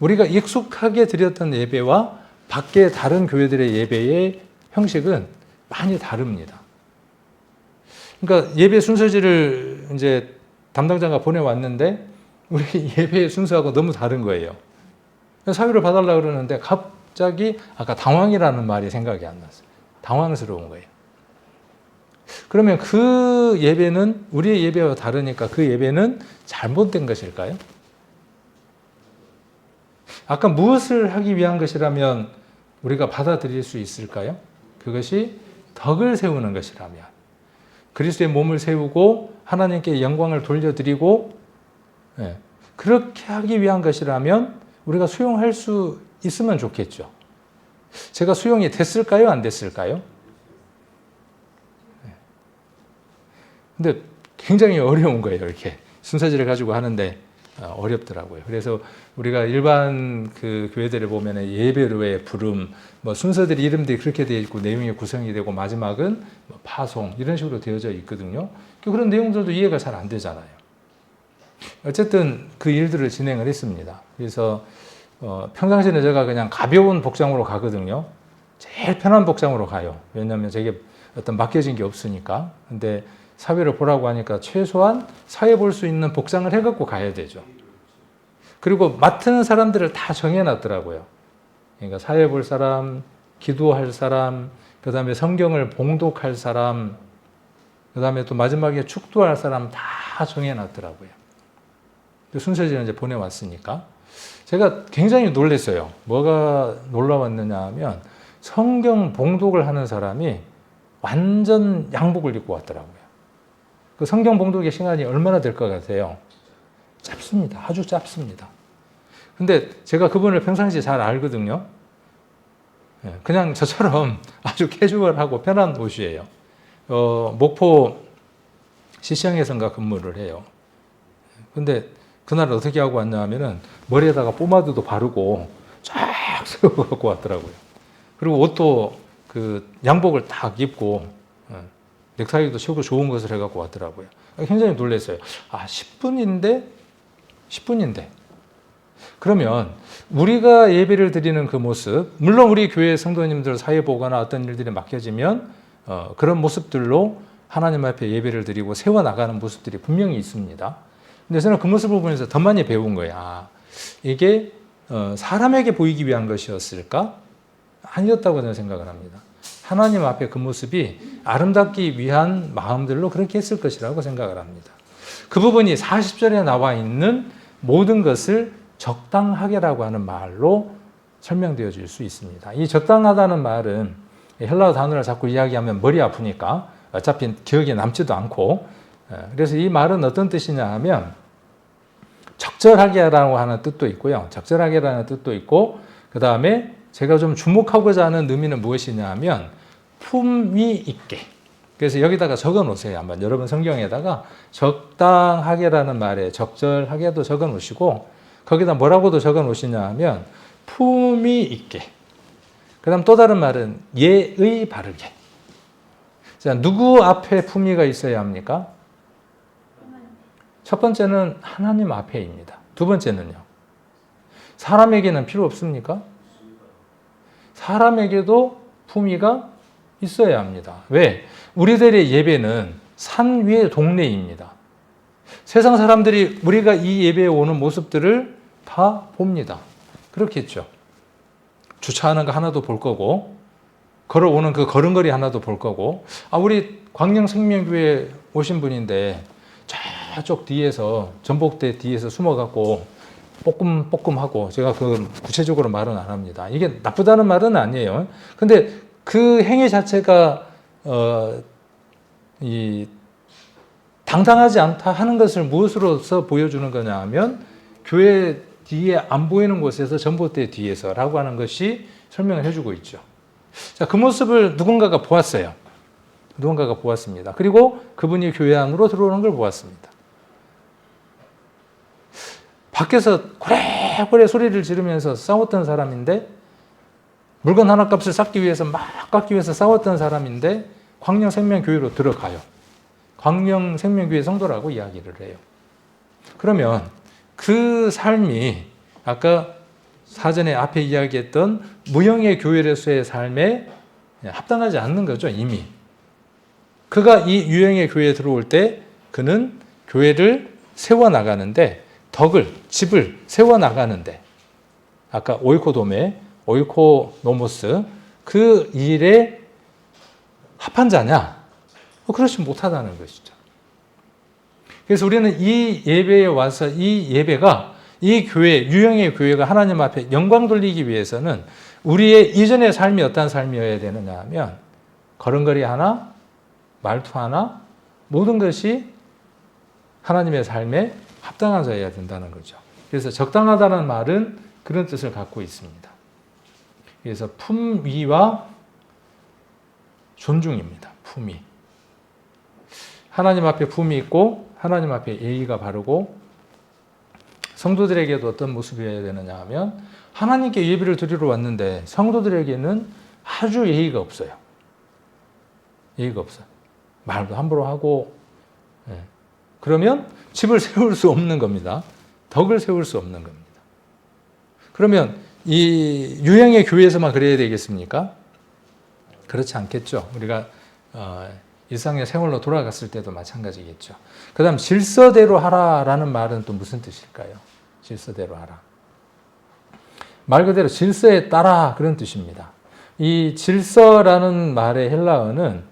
우리가 익숙하게 드렸던 예배와 밖의 다른 교회들의 예배의 형식은 많이 다릅니다. 그러니까 예배 순서지를 이제 담당자가 보내왔는데 우리 예배의 순서하고 너무 다른 거예요. 사회를 봐달라 그러는데 갑자기 아까 당황이라는 말이 생각이 안 났어요. 당황스러운 거예요. 그러면 그 예배는 우리의 예배와 다르니까 그 예배는 잘못된 것일까요? 아까 무엇을 하기 위한 것이라면 우리가 받아들일 수 있을까요? 그것이 덕을 세우는 것이라면 그리스도의 몸을 세우고 하나님께 영광을 돌려드리고 그렇게 하기 위한 것이라면 우리가 수용할 수 있으면 좋겠죠. 제가 수용이 됐을까요? 안 됐을까요? 근데 굉장히 어려운 거예요. 이렇게 순서지를 가지고 하는데 어렵더라고요. 그래서 우리가 일반 그 교회들을 보면 예배로의 부름, 뭐 순서들이 이름들이 그렇게 되어 있고 내용이 구성이 되고 마지막은 뭐 파송 이런 식으로 되어져 있거든요. 그런 내용들도 이해가 잘 안 되잖아요. 어쨌든 그 일들을 진행을 했습니다. 그래서 평상시에는 제가 그냥 가벼운 복장으로 가거든요. 제일 편한 복장으로 가요. 왜냐하면 제게 어떤 맡겨진 게 없으니까. 근데 사회를 보라고 하니까 최소한 사회 볼 수 있는 복장을 해갖고 가야 되죠. 그리고 맡은 사람들을 다 정해놨더라고요. 그러니까 사회 볼 사람, 기도할 사람, 그 다음에 성경을 봉독할 사람, 그 다음에 또 마지막에 축도할 사람 다 정해놨더라고요. 순서지를 이제 보내왔으니까. 제가 굉장히 놀랐어요. 뭐가 놀라웠느냐 하면 성경 봉독을 하는 사람이 완전 양복을 입고 왔더라고요. 그 성경 봉독의 시간이 얼마나 될 것 같아요? 짧습니다. 아주 짧습니다. 근데 제가 그분을 평상시에 잘 알거든요. 그냥 저처럼 아주 캐주얼하고 편한 옷이에요. 목포 시시항에선가 근무를 해요. 근데 그날 어떻게 하고 왔냐 하면은 머리에다가 포마드도 바르고 쫙 세우고 갖고 왔더라고요. 그리고 옷도 그 양복을 딱 입고 넥타이도 최고 좋은 것을 해갖고 왔더라고요. 굉장히 놀랐어요. 10분인데 그러면 우리가 예배를 드리는 그 모습, 물론 우리 교회 성도님들 사회 보거나 어떤 일들이 맡겨지면 그런 모습들로 하나님 앞에 예배를 드리고 세워나가는 모습들이 분명히 있습니다. 근데 저는 그 모습을 보면서 더 많이 배운 거예요. 이게 사람에게 보이기 위한 것이었을까? 아니었다고 저는 생각을 합니다. 하나님 앞에 그 모습이 아름답기 위한 마음들로 그렇게 했을 것이라고 생각을 합니다. 그 부분이 40절에 나와 있는 모든 것을 적당하게라고 하는 말로 설명되어 질 수 있습니다. 이 적당하다는 말은 헬라어 단어를 자꾸 이야기하면 머리 아프니까 어차피 기억에 남지도 않고, 그래서 이 말은 어떤 뜻이냐 하면 적절하게라고 하는 뜻도 있고요. 적절하게라는 뜻도 있고, 그 다음에 제가 좀 주목하고자 하는 의미는 무엇이냐 하면 품위 있게. 그래서 여기다가 적어 놓으세요. 한번 여러분 성경에다가 적당하게라는 말에 적절하게도 적어 놓으시고, 거기다 뭐라고도 적어 놓으시냐 하면 품위 있게. 그 다음 또 다른 말은 예의 바르게. 자, 누구 앞에 품위가 있어야 합니까? 첫 번째는 하나님 앞에입니다. 두 번째는요. 사람에게는 필요 없습니까? 사람에게도 품위가 있어야 합니다. 왜? 우리들의 예배는 산 위의 동네입니다. 세상 사람들이 우리가 이 예배에 오는 모습들을 다 봅니다. 그렇겠죠. 주차하는 거 하나도 볼 거고, 걸어오는 그 걸음걸이 하나도 볼 거고, 우리 광명생명교회 오신 분인데 저쪽 뒤에서 전복대 뒤에서 숨어갖고 뽀끔뽀끔하고, 제가 그 구체적으로 말은 안 합니다. 이게 나쁘다는 말은 아니에요. 근데 그 행위 자체가 이 당당하지 않다 하는 것을 무엇으로서 보여주는 거냐 하면 교회 뒤에 안 보이는 곳에서 전봇대 뒤에서라고 하는 것이 설명을 해주고 있죠. 자, 그 모습을 누군가가 보았어요. 누군가가 보았습니다. 그리고 그분이 교회 안으로 들어오는 걸 보았습니다. 밖에서 고래고래 소리를 지르면서 싸웠던 사람인데, 물건 하나 값을 깎기 위해서 싸웠던 사람인데 광명생명교회로 들어가요. 광명생명교회 성도라고 이야기를 해요. 그러면 그 삶이 아까 사전에 앞에 이야기했던 무형의 교회로서의 삶에 합당하지 않는 거죠, 이미. 그가 이 유형의 교회에 들어올 때 그는 교회를 세워나가는데, 집을 세워나가는데, 아까 오이코도메, 오이코노모스, 그 일에 합한 자냐? 그렇지 못하다는 것이죠. 그래서 우리는 이 예배에 와서 이 예배가, 이 교회, 유형의 교회가 하나님 앞에 영광 돌리기 위해서는 우리의 이전의 삶이 어떤 삶이어야 되느냐 하면, 걸음걸이 하나, 말투 하나, 모든 것이 하나님의 삶에 합당한 자여야 된다는 거죠. 그래서 적당하다는 말은 그런 뜻을 갖고 있습니다. 그래서 품위와 존중입니다. 품위. 하나님 앞에 품이 있고 하나님 앞에 예의가 바르고, 성도들에게도 어떤 모습이어야 되느냐 하면, 하나님께 예배를 드리러 왔는데 성도들에게는 아주 예의가 없어요. 예의가 없어요. 말도 함부로 하고, 그러면 집을 세울 수 없는 겁니다. 덕을 세울 수 없는 겁니다. 그러면 이 유형의 교회에서만 그래야 되겠습니까? 그렇지 않겠죠. 우리가 일상의 생활로 돌아갔을 때도 마찬가지겠죠. 그 다음 질서대로 하라라는 말은 또 무슨 뜻일까요? 질서대로 하라. 말 그대로 질서에 따라, 그런 뜻입니다. 이 질서라는 말의 헬라어는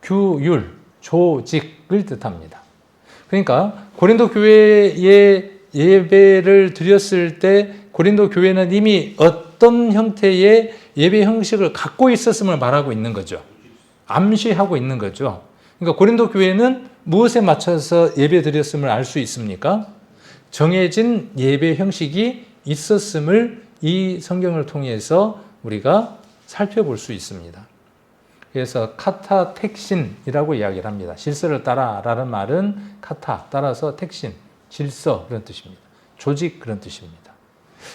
규율, 조직을 뜻합니다. 그러니까 고린도 교회에 예배를 드렸을 때 고린도 교회는 이미 어떤 형태의 예배 형식을 갖고 있었음을 말하고 있는 거죠. 암시하고 있는 거죠. 그러니까 고린도 교회는 무엇에 맞춰서 예배 드렸음을 알 수 있습니까? 정해진 예배 형식이 있었음을 이 성경을 통해서 우리가 살펴볼 수 있습니다. 그래서 카타텍신이라고 이야기를 합니다. 질서를 따라라는 말은 카타, 따라서 텍신, 질서, 그런 뜻입니다. 조직, 그런 뜻입니다.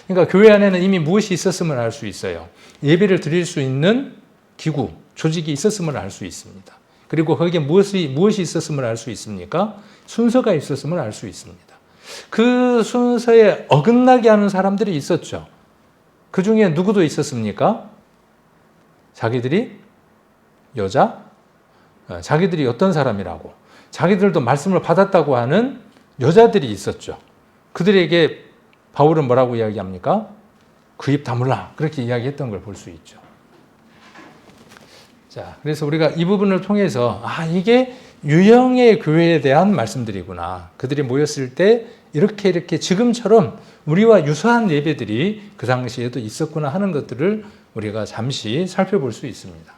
그러니까 교회 안에는 이미 무엇이 있었음을 알 수 있어요. 예배를 드릴 수 있는 기구, 조직이 있었음을 알 수 있습니다. 그리고 거기에 무엇이 있었음을 알 수 있습니까? 순서가 있었음을 알 수 있습니다. 그 순서에 어긋나게 하는 사람들이 있었죠. 그 중에 누구도 있었습니까? 자기들이 여자, 자기들이 어떤 사람이라고, 자기들도 말씀을 받았다고 하는 여자들이 있었죠. 그들에게 바울은 뭐라고 이야기합니까? 그 입 다물라, 그렇게 이야기했던 걸 볼 수 있죠. 자, 그래서 우리가 이 부분을 통해서 이게 유형의 교회에 대한 말씀들이구나. 그들이 모였을 때 이렇게 지금처럼 우리와 유사한 예배들이 그 당시에도 있었구나 하는 것들을 우리가 잠시 살펴볼 수 있습니다.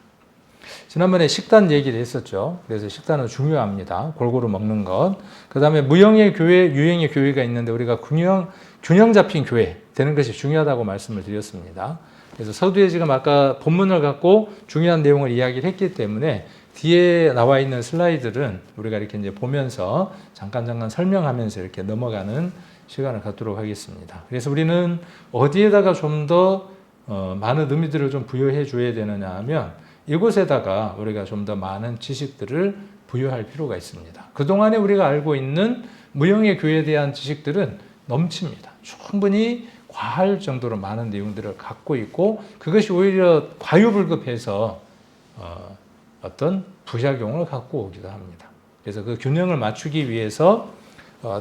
지난번에 식단 얘기를 했었죠. 그래서 식단은 중요합니다. 골고루 먹는 것. 그 다음에 무형의 교회, 유형의 교회가 있는데 우리가 균형 잡힌 교회 되는 것이 중요하다고 말씀을 드렸습니다. 그래서 서두에 지금 아까 본문을 갖고 중요한 내용을 이야기를 했기 때문에 뒤에 나와 있는 슬라이드는 우리가 이렇게 이제 보면서 잠깐 설명하면서 이렇게 넘어가는 시간을 갖도록 하겠습니다. 그래서 우리는 어디에다가 좀 더 많은 의미들을 좀 부여해 줘야 되느냐 하면 이곳에다가 우리가 좀 더 많은 지식들을 부여할 필요가 있습니다. 그동안에 우리가 알고 있는 무형의 교회에 대한 지식들은 넘칩니다. 충분히 과할 정도로 많은 내용들을 갖고 있고, 그것이 오히려 과유불급해서 어떤 부작용을 갖고 오기도 합니다. 그래서 그 균형을 맞추기 위해서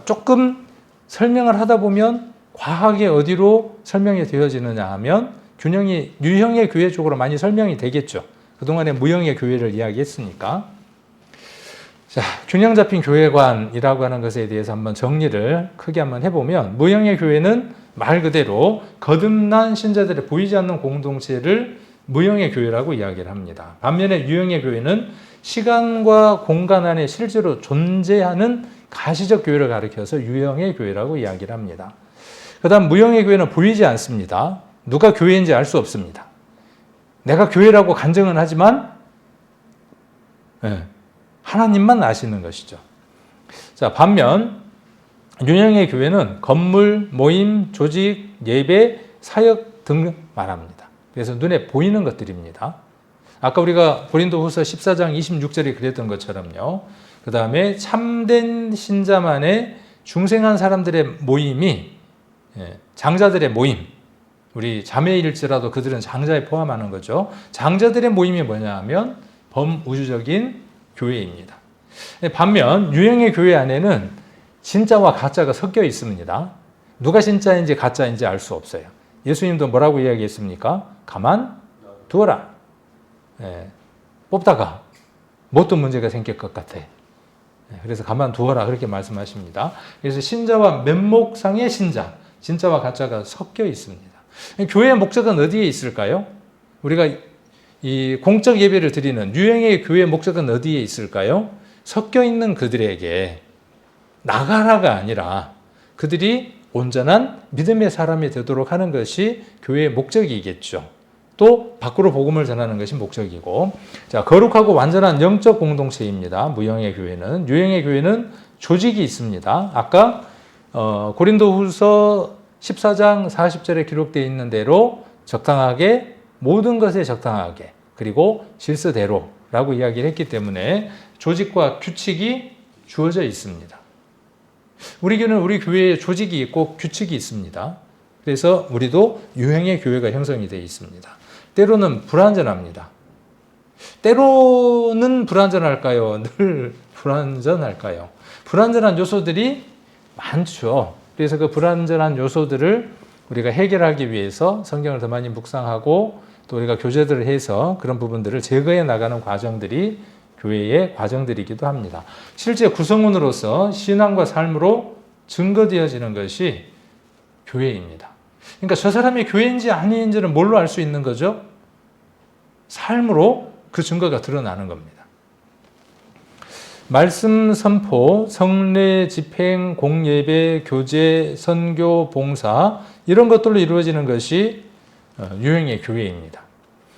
조금 설명을 하다 보면 과하게 어디로 설명이 되어지느냐 하면 균형이 유형의 교회 쪽으로 많이 설명이 되겠죠. 그동안에 무형의 교회를 이야기했으니까. 자, 균형 잡힌 교회관이라고 하는 것에 대해서 한번 정리를 크게 한번 해보면, 무형의 교회는 말 그대로 거듭난 신자들의 보이지 않는 공동체를 무형의 교회라고 이야기를 합니다. 반면에 유형의 교회는 시간과 공간 안에 실제로 존재하는 가시적 교회를 가리켜서 유형의 교회라고 이야기를 합니다. 그 다음 무형의 교회는 보이지 않습니다. 누가 교회인지 알 수 없습니다. 내가 교회라고 간증은 하지만 하나님만 아시는 것이죠. 자, 반면 유형의 교회는 건물, 모임, 조직, 예배, 사역 등 말합니다. 그래서 눈에 보이는 것들입니다. 아까 우리가 고린도후서 14장 26절에 그랬던 것처럼요. 그 다음에 참된 신자만의 중생한 사람들의 모임이 장자들의 모임, 우리 자매일지라도 그들은 장자에 포함하는 거죠. 장자들의 모임이 뭐냐 하면 범우주적인 교회입니다. 반면 유형의 교회 안에는 진짜와 가짜가 섞여 있습니다. 누가 진짜인지 가짜인지 알 수 없어요. 예수님도 뭐라고 이야기했습니까? 가만 두어라. 뽑다가 뭣도 문제가 생길 것 같아. 그래서 가만 두어라 그렇게 말씀하십니다. 그래서 신자와 면목상의 신자, 진짜와 가짜가 섞여 있습니다. 교회의 목적은 어디에 있을까요? 우리가 이 공적 예배를 드리는 유형의 교회의 목적은 어디에 있을까요? 섞여 있는 그들에게 나가라가 아니라 그들이 온전한 믿음의 사람이 되도록 하는 것이 교회의 목적이겠죠. 또 밖으로 복음을 전하는 것이 목적이고, 자, 거룩하고 완전한 영적 공동체입니다. 무형의 교회는. 유형의 교회는 조직이 있습니다. 아까 고린도후서 14장 40절에 기록되어 있는 대로 적당하게, 모든 것에 적당하게, 그리고 질서대로라고 이야기를 했기 때문에 조직과 규칙이 주어져 있습니다. 우리 교회에 조직이 있고 규칙이 있습니다. 그래서 우리도 유형의 교회가 형성이 되어 있습니다. 때로는 불완전합니다. 때로는 불완전할까요? 늘 불완전할까요? 불완전한 요소들이 많죠. 그래서 그 불완전한 요소들을 우리가 해결하기 위해서 성경을 더 많이 묵상하고 또 우리가 교제들을 해서 그런 부분들을 제거해 나가는 과정들이 교회의 과정들이기도 합니다. 실제 구성원으로서 신앙과 삶으로 증거되어지는 것이 교회입니다. 그러니까 저 사람이 교회인지 아닌지는 뭘로 알 수 있는 거죠? 삶으로 그 증거가 드러나는 겁니다. 말씀 선포, 성례, 집행, 공예배, 교제, 선교, 봉사 이런 것들로 이루어지는 것이 유형의 교회입니다.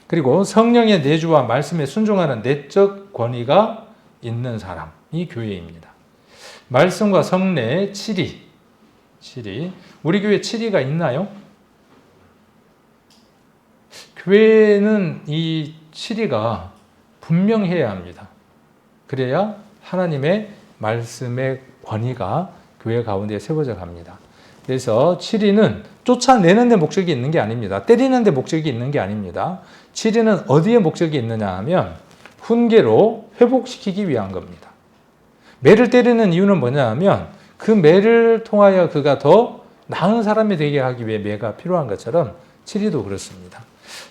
그리고 성령의 내주와 말씀에 순종하는 내적 권위가 있는 사람이 교회입니다. 말씀과 성례, 치리. 우리 교회 치리가 있나요? 교회는 이 치리가 분명해야 합니다. 그래야 하나님의 말씀의 권위가 교회 가운데 세워져 갑니다. 그래서 치리는 쫓아내는 데 목적이 있는 게 아닙니다. 때리는 데 목적이 있는 게 아닙니다. 치리는 어디에 목적이 있느냐 하면 훈계로 회복시키기 위한 겁니다. 매를 때리는 이유는 뭐냐 하면 그 매를 통하여 그가 더 나은 사람이 되게 하기 위해 매가 필요한 것처럼 치리도 그렇습니다.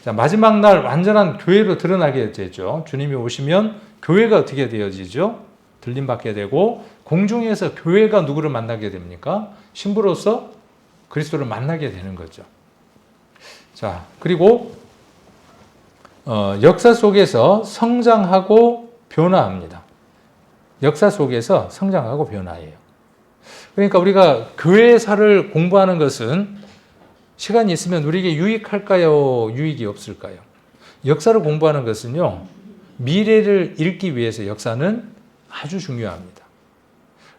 자, 마지막 날 완전한 교회로 드러나게 되죠. 주님이 오시면 교회가 어떻게 되어지죠? 들림받게 되고 공중에서 교회가 누구를 만나게 됩니까? 신부로서 그리스도를 만나게 되는 거죠. 자, 그리고 역사 속에서 성장하고 변화합니다. 역사 속에서 성장하고 변화해요. 그러니까 우리가 교회사를 공부하는 것은 시간이 있으면 우리에게 유익할까요? 유익이 없을까요? 역사를 공부하는 것은요, 미래를 읽기 위해서 역사는 아주 중요합니다.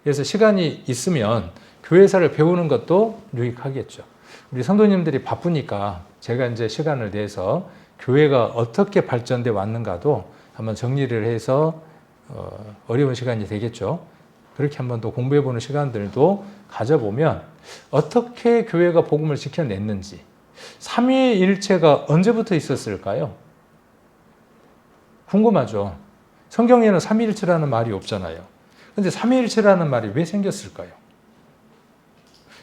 그래서 시간이 있으면 교회사를 배우는 것도 유익하겠죠. 우리 성도님들이 바쁘니까 제가 이제 시간을 내서 교회가 어떻게 발전돼 왔는가도 한번 정리를 해서 어려운 시간이 되겠죠. 그렇게 한번 또 공부해보는 시간들도 가져보면 어떻게 교회가 복음을 지켜냈는지, 삼위일체가 언제부터 있었을까요? 궁금하죠. 성경에는 삼위일체라는 말이 없잖아요. 그런데 삼위일체라는 말이 왜 생겼을까요?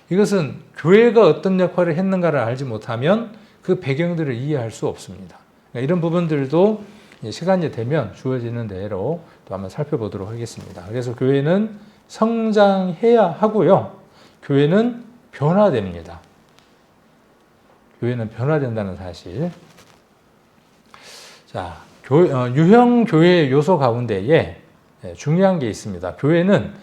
이것은 교회가 어떤 역할을 했는가를 알지 못하면 그 배경들을 이해할 수 없습니다. 그러니까 이런 부분들도 시간이 되면 주어지는 대로 또 한번 살펴보도록 하겠습니다. 그래서 교회는 성장해야 하고요. 교회는 변화됩니다. 교회는 변화된다는 사실. 자, 유형 교회의 요소 가운데에 중요한 게 있습니다. 교회는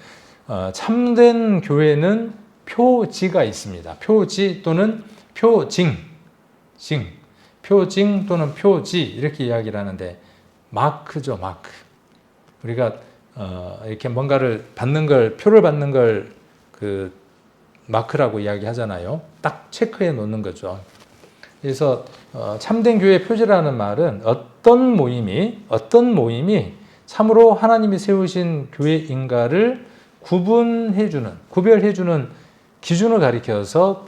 참된 교회는 표지가 있습니다. 표지 또는 표징, 표징 또는 표지 이렇게 이야기를 하는데 마크죠, 마크. 우리가 이렇게 뭔가를 받는 걸, 표를 받는 걸 그 마크라고 이야기하잖아요. 딱 체크해 놓는 거죠. 그래서 참된 교회 표지라는 말은 어떤 모임이 참으로 하나님이 세우신 교회인가를 구별해주는 기준을 가리켜서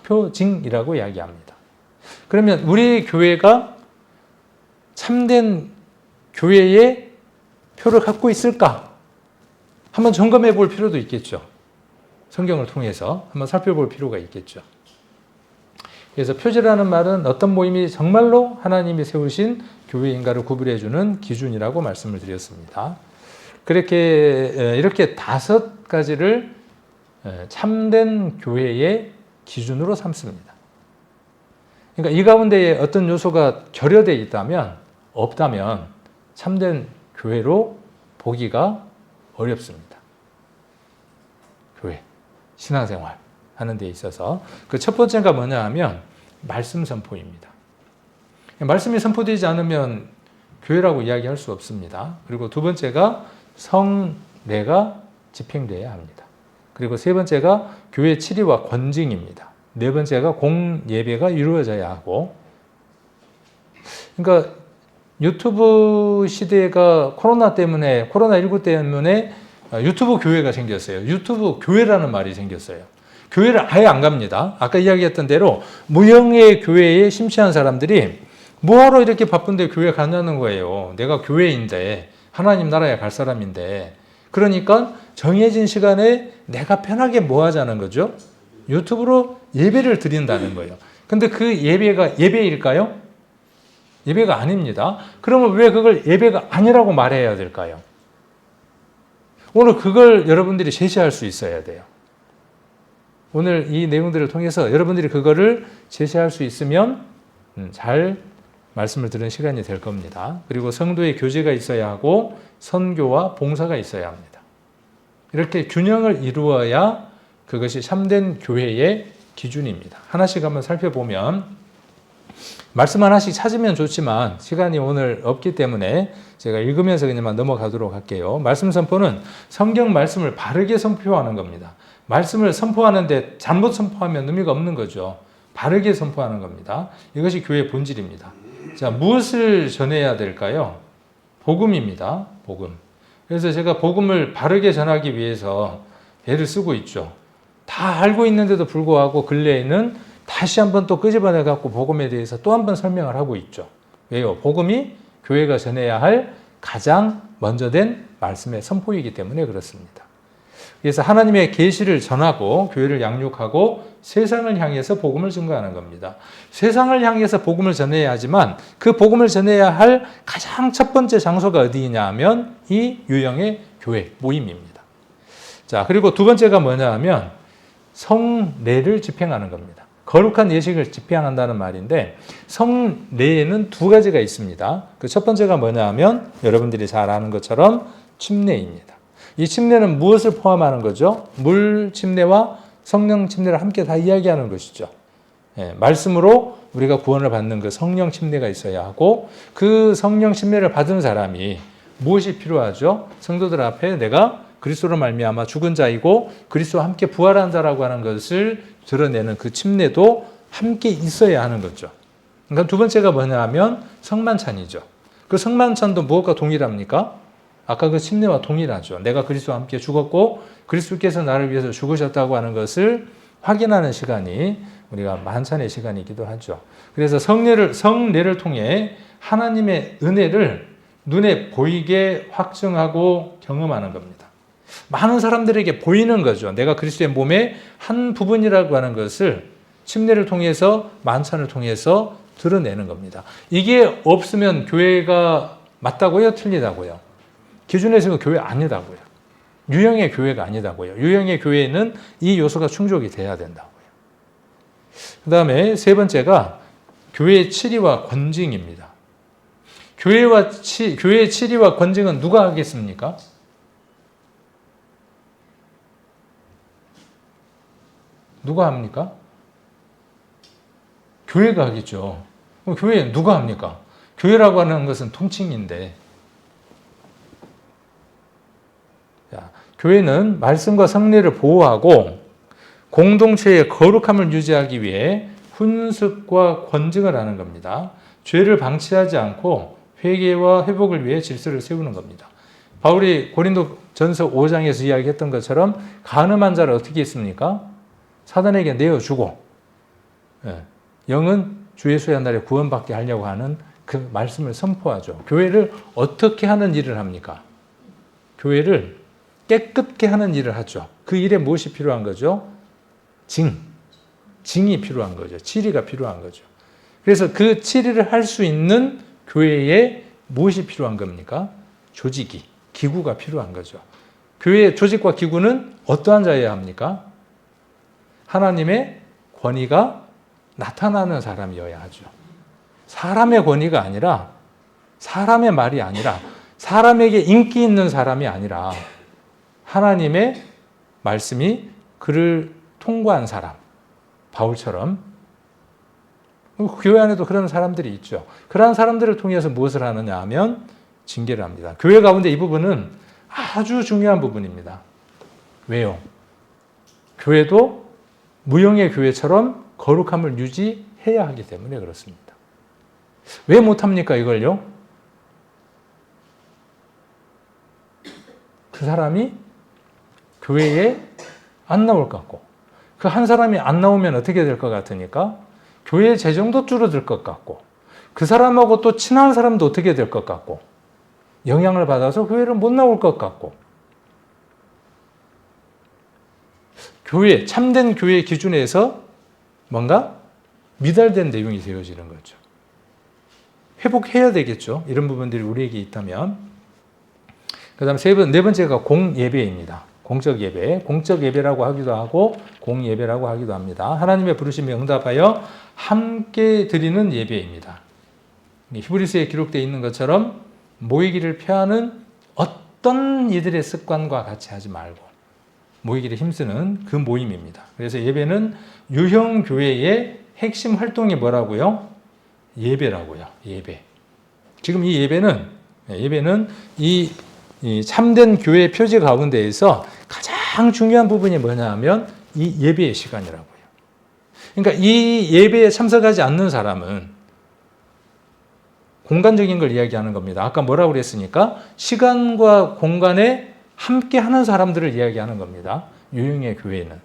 표징이라고 이야기합니다. 그러면 우리 교회가 참된 교회의 표를 갖고 있을까? 한번 점검해 볼 필요도 있겠죠. 성경을 통해서 한번 살펴볼 필요가 있겠죠. 그래서 표지라는 말은 어떤 모임이 정말로 하나님이 세우신 교회인가를 구별해주는 기준이라고 말씀을 드렸습니다. 이렇게 5가지를 참된 교회의 기준으로 삼습니다. 그러니까 이 가운데에 어떤 요소가 결여되어 있다면, 없다면 참된 교회로 보기가 어렵습니다. 교회, 신앙생활 하는 데 있어서 그 첫 번째가 뭐냐 하면 말씀 선포입니다. 말씀이 선포되지 않으면 교회라고 이야기할 수 없습니다. 그리고 두 번째가 성례가 집행되어야 합니다. 그리고 세 번째가 교회 치리와 권징입니다. 네 번째가 공예배가 이루어져야 하고, 그러니까 유튜브 시대가 코로나19 때문에 유튜브 교회가 생겼어요. 유튜브 교회라는 말이 생겼어요. 교회를 아예 안 갑니다. 아까 이야기했던 대로 무형의 교회에 심취한 사람들이 뭐하러 이렇게 바쁜데 교회 가냐는 거예요. 내가 교회인데, 하나님 나라에 갈 사람인데. 그러니까 정해진 시간에 내가 편하게 뭐 하자는 거죠? 유튜브로 예배를 드린다는 거예요. 근데 그 예배가 예배일까요? 예배가 아닙니다. 그러면 왜 그걸 예배가 아니라고 말해야 될까요? 오늘 그걸 여러분들이 제시할 수 있어야 돼요. 오늘 이 내용들을 통해서 여러분들이 그거를 제시할 수 있으면 잘 말씀을 들은 시간이 될 겁니다. 그리고 성도의 교제가 있어야 하고 선교와 봉사가 있어야 합니다. 이렇게 균형을 이루어야 그것이 참된 교회의 기준입니다. 하나씩 한번 살펴보면, 말씀 하나씩 찾으면 좋지만 시간이 오늘 없기 때문에 제가 읽으면서 그냥 넘어가도록 할게요. 말씀 선포는 성경 말씀을 바르게 선포하는 겁니다. 말씀을 선포하는데 잘못 선포하면 의미가 없는 거죠. 바르게 선포하는 겁니다. 이것이 교회의 본질입니다. 자, 무엇을 전해야 될까요? 복음입니다. 복음. 그래서 제가 복음을 바르게 전하기 위해서 애를 쓰고 있죠. 다 알고 있는데도 불구하고 근래에는 다시 한번 또 끄집어내 갖고 복음에 대해서 또 한번 설명을 하고 있죠. 왜요? 복음이 교회가 전해야 할 가장 먼저 된 말씀의 선포이기 때문에 그렇습니다. 그래서 하나님의 계시를 전하고 교회를 양육하고 세상을 향해서 복음을 증거하는 겁니다. 세상을 향해서 복음을 전해야 하지만 그 복음을 전해야 할 가장 첫 번째 장소가 어디냐 하면 이 유형의 교회 모임입니다. 자, 그리고 두 번째가 뭐냐 하면 성례를 집행하는 겁니다. 거룩한 예식을 집행한다는 말인데, 성례에는 2가지가 있습니다. 그 첫 번째가 뭐냐 하면 여러분들이 잘 아는 것처럼 침례입니다. 이 침례는 무엇을 포함하는 거죠? 물 침례와 성령 침례를 함께 다 이야기하는 것이죠. 말씀으로 우리가 구원을 받는 그 성령 침례가 있어야 하고, 그 성령 침례를 받은 사람이 무엇이 필요하죠? 성도들 앞에 내가 그리스도로 말미암아 죽은 자이고 그리스도와 함께 부활한 자라고 하는 것을 드러내는 그 침례도 함께 있어야 하는 거죠. 그러니까 두 번째가 뭐냐 하면 성만찬이죠. 그 성만찬도 무엇과 동일합니까? 아까 그 침례와 동일하죠. 내가 그리스도와 함께 죽었고 그리스도께서 나를 위해서 죽으셨다고 하는 것을 확인하는 시간이 우리가 만찬의 시간이기도 하죠. 그래서 성례를 통해 하나님의 은혜를 눈에 보이게 확증하고 경험하는 겁니다. 많은 사람들에게 보이는 거죠. 내가 그리스도의 몸의 한 부분이라고 하는 것을 침례를 통해서, 만찬을 통해서 드러내는 겁니다. 이게 없으면 교회가 맞다고요? 틀리다고요? 기준에서는 교회 아니다고요. 유형의 교회가 아니다고요. 유형의 교회에는 이 요소가 충족이 돼야 된다고요. 그 다음에 세 번째가 교회의 치리와 권징입니다. 교회의 치리와 권징은 누가 하겠습니까? 누가 합니까? 교회가 하겠죠. 그럼 교회 누가 합니까? 교회라고 하는 것은 통칭인데, 교회는 말씀과 성례를 보호하고 공동체의 거룩함을 유지하기 위해 훈습과 권증을 하는 겁니다. 죄를 방치하지 않고 회개와 회복을 위해 질서를 세우는 겁니다. 바울이 고린도전서 5장에서 이야기했던 것처럼 간음한 자를 어떻게 했습니까? 사단에게 내어주고 영은 주 예수의 날에 구원받게 하려고 하는 그 말씀을 선포하죠. 교회를 어떻게 하는 일을 합니까? 교회를 깨끗게 하는 일을 하죠. 그 일에 무엇이 필요한 거죠? 징이 필요한 거죠. 치리가 필요한 거죠. 그래서 그 치리를 할 수 있는 교회에 무엇이 필요한 겁니까? 조직이, 기구가 필요한 거죠. 교회의 조직과 기구는 어떠한 자여야 합니까? 하나님의 권위가 나타나는 사람이어야 하죠. 사람의 권위가 아니라, 사람의 말이 아니라, 사람에게 인기 있는 사람이 아니라 하나님의 말씀이 그를 통과한 사람, 바울처럼. 교회 안에도 그런 사람들이 있죠. 그러한 사람들을 통해서 무엇을 하느냐 하면 징계를 합니다. 교회 가운데 이 부분은 아주 중요한 부분입니다. 왜요? 교회도 무형의 교회처럼 거룩함을 유지해야 하기 때문에 그렇습니다. 왜 못합니까, 이걸요? 그 사람이 교회에 안 나올 것 같고, 그 한 사람이 안 나오면 어떻게 될 것 같으니까? 교회 재정도 줄어들 것 같고, 그 사람하고 또 친한 사람도 어떻게 될 것 같고, 영향을 받아서 교회를 못 나올 것 같고, 교회, 참된 교회 기준에서 뭔가 미달된 내용이 되어지는 거죠. 회복해야 되겠죠. 이런 부분들이 우리에게 있다면. 그 다음 네 번째가 공예배입니다. 공적 예배. 공적 예배라고 하기도 하고 공예배라고 하기도 합니다. 하나님의 부르심에 응답하여 함께 드리는 예배입니다. 히브리서에 기록되어 있는 것처럼 모이기를 피하는 어떤 이들의 습관과 같이 하지 말고 모이기를 힘쓰는 그 모임입니다. 그래서 예배는 유형교회의 핵심 활동이 뭐라고요? 예배라고요. 예배. 지금 이 예배는 이 참된 교회 표지 가운데에서 가장 중요한 부분이 뭐냐 하면 이 예배의 시간이라고요. 그러니까 이 예배에 참석하지 않는 사람은 공간적인 걸 이야기하는 겁니다. 아까 뭐라고 그랬으니까 시간과 공간에 함께 하는 사람들을 이야기하는 겁니다. 유형의 교회는.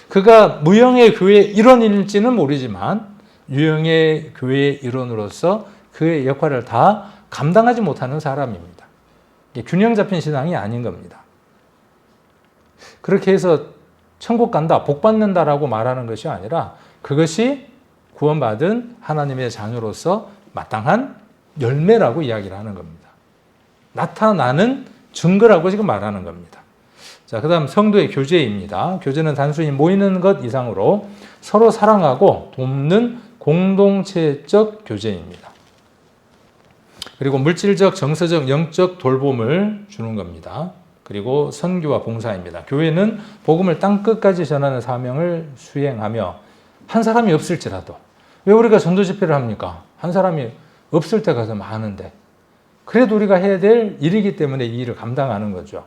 그가 무형의 교회의 일원일지는 모르지만 유형의 교회의 일원으로서 그의 역할을 다 감당하지 못하는 사람입니다. 균형 잡힌 신앙이 아닌 겁니다. 그렇게 해서 천국 간다, 복 받는다라고 말하는 것이 아니라 그것이 구원받은 하나님의 자녀로서 마땅한 열매라고 이야기를 하는 겁니다. 나타나는 증거라고 지금 말하는 겁니다. 자, 그 다음 성도의 교제입니다. 교제는 단순히 모이는 것 이상으로 서로 사랑하고 돕는 공동체적 교제입니다. 그리고 물질적, 정서적, 영적 돌봄을 주는 겁니다. 그리고 선교와 봉사입니다. 교회는 복음을 땅끝까지 전하는 사명을 수행하며 한 사람이 없을지라도 왜 우리가 전도 집회를 합니까? 한 사람이 없을 때가 더 많은데 그래도 우리가 해야 될 일이기 때문에 이 일을 감당하는 거죠.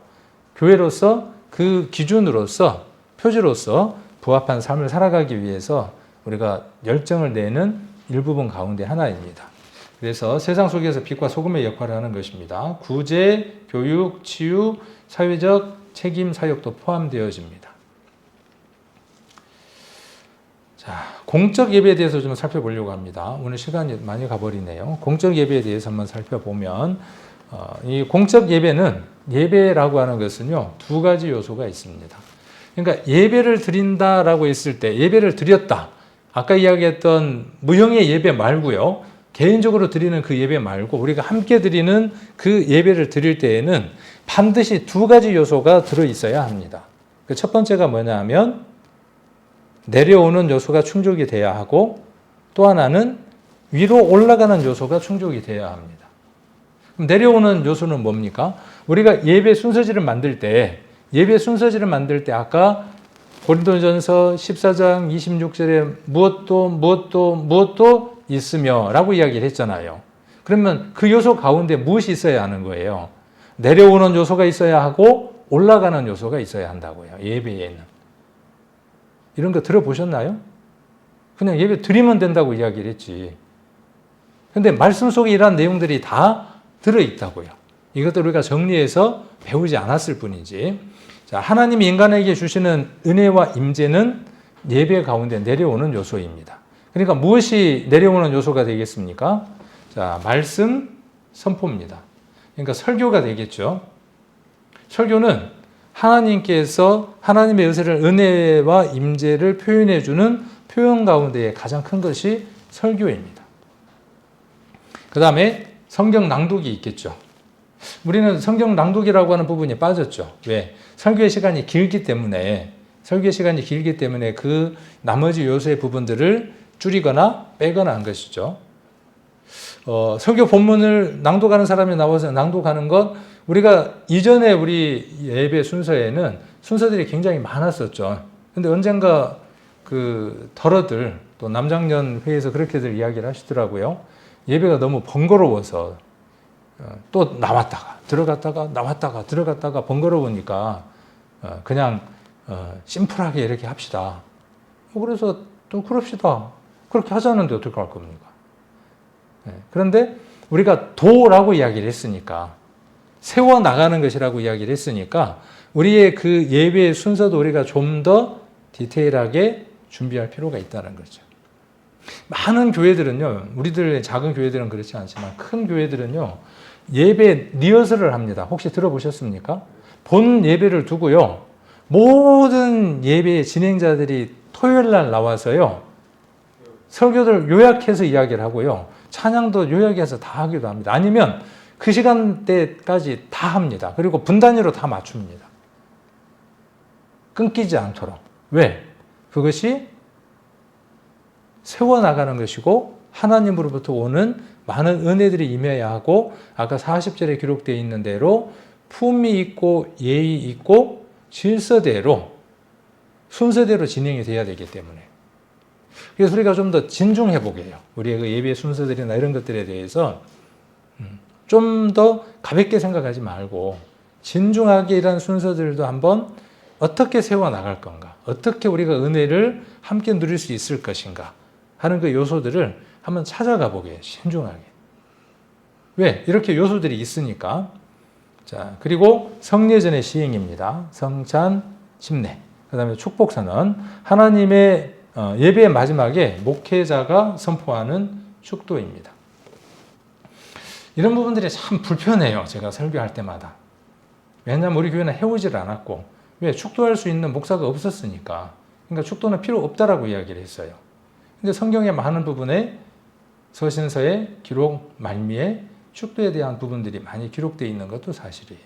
교회로서 그 기준으로서 표지로서 부합한 삶을 살아가기 위해서 우리가 열정을 내는 일부분 가운데 하나입니다. 그래서 세상 속에서 빛과 소금의 역할을 하는 것입니다. 구제, 교육, 치유, 사회적 책임 사역도 포함되어집니다. 자, 공적 예배에 대해서 좀 살펴보려고 합니다. 오늘 시간이 많이 가버리네요. 공적 예배에 대해서 한번 살펴보면 이 공적 예배는 예배라고 하는 것은요, 두 가지 요소가 있습니다. 그러니까 예배를 드린다라고 했을 때 예배를 드렸다. 아까 이야기했던 무형의 예배 말고요. 개인적으로 드리는 그 예배 말고 우리가 함께 드리는 그 예배를 드릴 때에는 반드시 두 가지 요소가 들어있어야 합니다. 그 첫 번째가 뭐냐 하면 내려오는 요소가 충족이 돼야 하고 또 하나는 위로 올라가는 요소가 충족이 돼야 합니다. 그럼 내려오는 요소는 뭡니까? 우리가 예배 순서지를 만들 때 아까 고린도전서 14장 26절에 무엇도 있으며 라고 이야기를 했잖아요. 그러면 그 요소 가운데 무엇이 있어야 하는 거예요? 내려오는 요소가 있어야 하고 올라가는 요소가 있어야 한다고요. 예배에는. 이런 거 들어보셨나요? 그냥 예배 드리면 된다고 이야기를 했지. 근데 말씀 속에 이러한 내용들이 다 들어있다고요. 이것도 우리가 정리해서 배우지 않았을 뿐이지. 자, 하나님이 인간에게 주시는 은혜와 임재는 예배 가운데 내려오는 요소입니다. 그러니까 무엇이 내려오는 요소가 되겠습니까? 자, 말씀 선포입니다. 그러니까 설교가 되겠죠. 설교는 하나님께서 하나님의 의사를 은혜와 임재를 표현해 주는 표현 가운데 가장 큰 것이 설교입니다. 그 다음에 성경 낭독이 있겠죠. 우리는 성경 낭독이라고 하는 부분이 빠졌죠. 왜? 설교의 시간이 길기 때문에 그 나머지 요소의 부분들을 줄이거나 빼거나 한 것이죠. 설교 본문을 낭독하는 사람이 나와서 낭독하는 것, 우리가 이전에 우리 예배 순서에는 순서들이 굉장히 많았었죠. 근데 언젠가 그 더러들, 또 남장년 회에서 그렇게들 이야기를 하시더라고요. 예배가 너무 번거로워서 또 나왔다가 들어갔다가 나왔다가 들어갔다가 번거로우니까 그냥 심플하게 이렇게 합시다. 그래서 또 그럽시다. 그렇게 하자는데 어떻게 할 겁니까? 그런데 우리가 도라고 이야기를 했으니까, 세워나가는 것이라고 이야기를 했으니까 우리의 그 예배의 순서도 우리가 좀 더 디테일하게 준비할 필요가 있다는 거죠. 많은 교회들은요, 우리들의 작은 교회들은 그렇지 않지만 큰 교회들은요, 예배 리허설을 합니다. 혹시 들어보셨습니까? 본 예배를 두고요, 모든 예배 진행자들이 토요일 날 나와서요, 설교들 요약해서 이야기를 하고요, 찬양도 요약해서 다 하기도 합니다. 아니면 그 시간대까지 다 합니다. 그리고 분단위로 다 맞춥니다. 끊기지 않도록. 왜? 그것이 세워나가는 것이고 하나님으로부터 오는 많은 은혜들이 임해야 하고, 아까 40절에 기록되어 있는 대로 품위 있고 예의 있고 질서대로 순서대로 진행이 돼야 되기 때문에, 그래서 우리가 좀 더 진중해 보게 해요. 우리의 그 예배 순서들이나 이런 것들에 대해서 좀 더 가볍게 생각하지 말고 진중하게 이런 순서들도 한번 어떻게 세워나갈 건가, 어떻게 우리가 은혜를 함께 누릴 수 있을 것인가 하는 그 요소들을 한번 찾아가 보게 해요. 신중하게. 왜? 이렇게 요소들이 있으니까. 자, 그리고 성례전의 시행입니다. 성찬, 침례. 그 다음에 축복선언. 하나님의 예배의 마지막에 목회자가 선포하는 축도입니다. 이런 부분들이 참 불편해요. 제가 설교할 때마다. 왜냐하면 우리 교회는 해오질 않았고, 왜? 축도할 수 있는 목사가 없었으니까. 그러니까 축도는 필요 없다라고 이야기를 했어요. 근데 성경의 많은 부분에 서신서의 기록 말미에 축도에 대한 부분들이 많이 기록되어 있는 것도 사실이에요.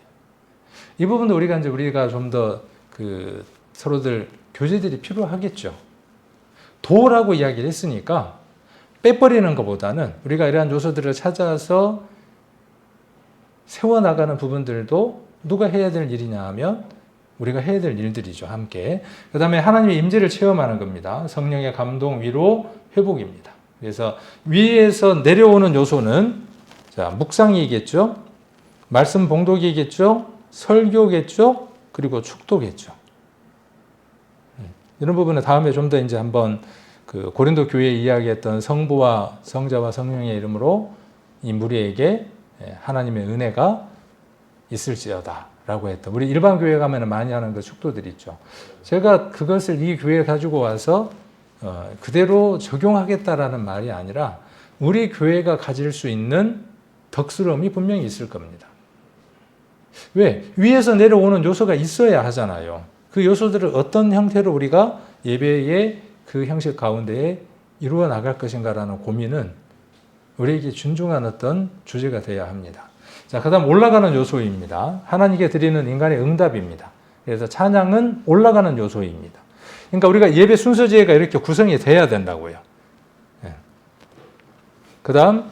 이 부분도 우리가 좀 더 그 서로들 교제들이 필요하겠죠. 도라고 이야기를 했으니까 빼버리는 것보다는 우리가 이러한 요소들을 찾아서 세워나가는 부분들도 누가 해야 될 일이냐 하면 우리가 해야 될 일들이죠. 함께. 그 다음에 하나님의 임재를 체험하는 겁니다. 성령의 감동, 위로, 회복입니다. 그래서 위에서 내려오는 요소는, 자, 묵상이겠죠. 말씀 봉독이겠죠. 설교겠죠. 그리고 축도겠죠. 이런 부분은 다음에 좀 더 이제 한번 그 고린도 교회에 이야기했던 성부와 성자와 성령의 이름으로 이 무리에게 하나님의 은혜가 있을지어다 라고 했던, 우리 일반 교회 가면 많이 하는 그 축도들 있죠. 제가 그것을 이 교회에 가지고 와서 그대로 적용하겠다라는 말이 아니라 우리 교회가 가질 수 있는 덕스러움이 분명히 있을 겁니다. 왜? 위에서 내려오는 요소가 있어야 하잖아요. 그 요소들을 어떤 형태로 우리가 예배의 그 형식 가운데에 이루어 나갈 것인가라는 고민은 우리에게 준중한 어떤 주제가 되어야 합니다. 자, 그 다음 올라가는 요소입니다. 하나님께 드리는 인간의 응답입니다. 그래서 찬양은 올라가는 요소입니다. 그러니까 우리가 예배 순서지혜가 이렇게 구성이 돼야 된다고요. 그 다음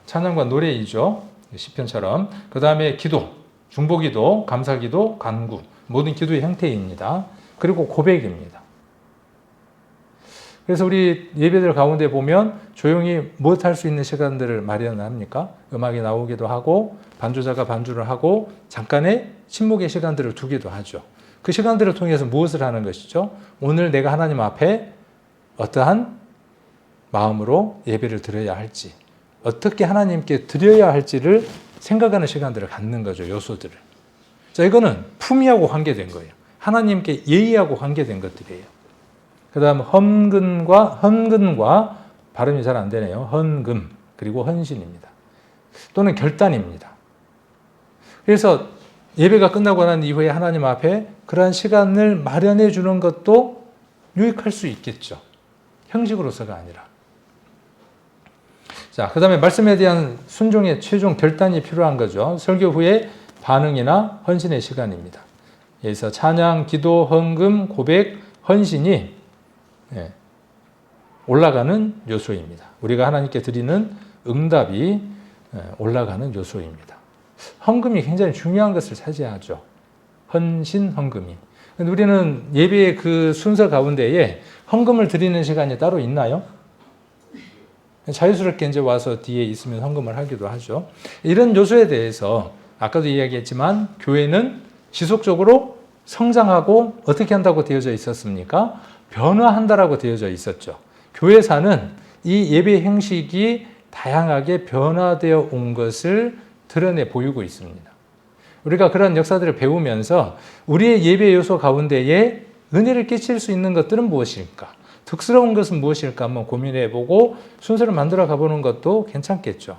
찬양과 노래이죠. 시편처럼. 그 다음에 기도, 중보기도, 감사기도, 간구, 모든 기도의 형태입니다. 그리고 고백입니다. 그래서 우리 예배들 가운데 보면 조용히 무엇 할 수 있는 시간들을 마련합니까? 음악이 나오기도 하고 반주자가 반주를 하고 잠깐의 침묵의 시간들을 두기도 하죠. 그 시간들을 통해서 무엇을 하는 것이죠? 오늘 내가 하나님 앞에 어떠한 마음으로 예배를 드려야 할지, 어떻게 하나님께 드려야 할지를 생각하는 시간들을 갖는 거죠. 요소들을. 자, 이거는 품위하고 관계된 거예요. 하나님께 예의하고 관계된 것들이에요. 그 다음 헌금과 발음이 잘 안 되네요. 헌금 그리고 헌신입니다. 또는 결단입니다. 그래서 예배가 끝나고 난 이후에 하나님 앞에 그러한 시간을 마련해 주는 것도 유익할 수 있겠죠. 형식으로서가 아니라. 자, 그 다음에 말씀에 대한 순종의 최종 결단이 필요한 거죠. 설교 후에 반응이나 헌신의 시간입니다. 여기서 찬양, 기도, 헌금, 고백, 헌신이 올라가는 요소입니다. 우리가 하나님께 드리는 응답이 올라가는 요소입니다. 헌금이 굉장히 중요한 것을 차지하죠. 헌신, 헌금이. 근데 우리는 예배의 그 순서 가운데에 헌금을 드리는 시간이 따로 있나요? 자유스럽게 이제 와서 뒤에 있으면 헌금을 하기도 하죠. 이런 요소에 대해서 아까도 이야기했지만 교회는 지속적으로 성장하고 어떻게 한다고 되어져 있었습니까? 변화한다라고 되어져 있었죠. 교회사는 이 예배 형식이 다양하게 변화되어 온 것을 드러내 보이고 있습니다. 우리가 그런 역사들을 배우면서 우리의 예배 요소 가운데에 은혜를 끼칠 수 있는 것들은 무엇일까? 득스러운 것은 무엇일까 한번 고민해보고 순서를 만들어 가보는 것도 괜찮겠죠.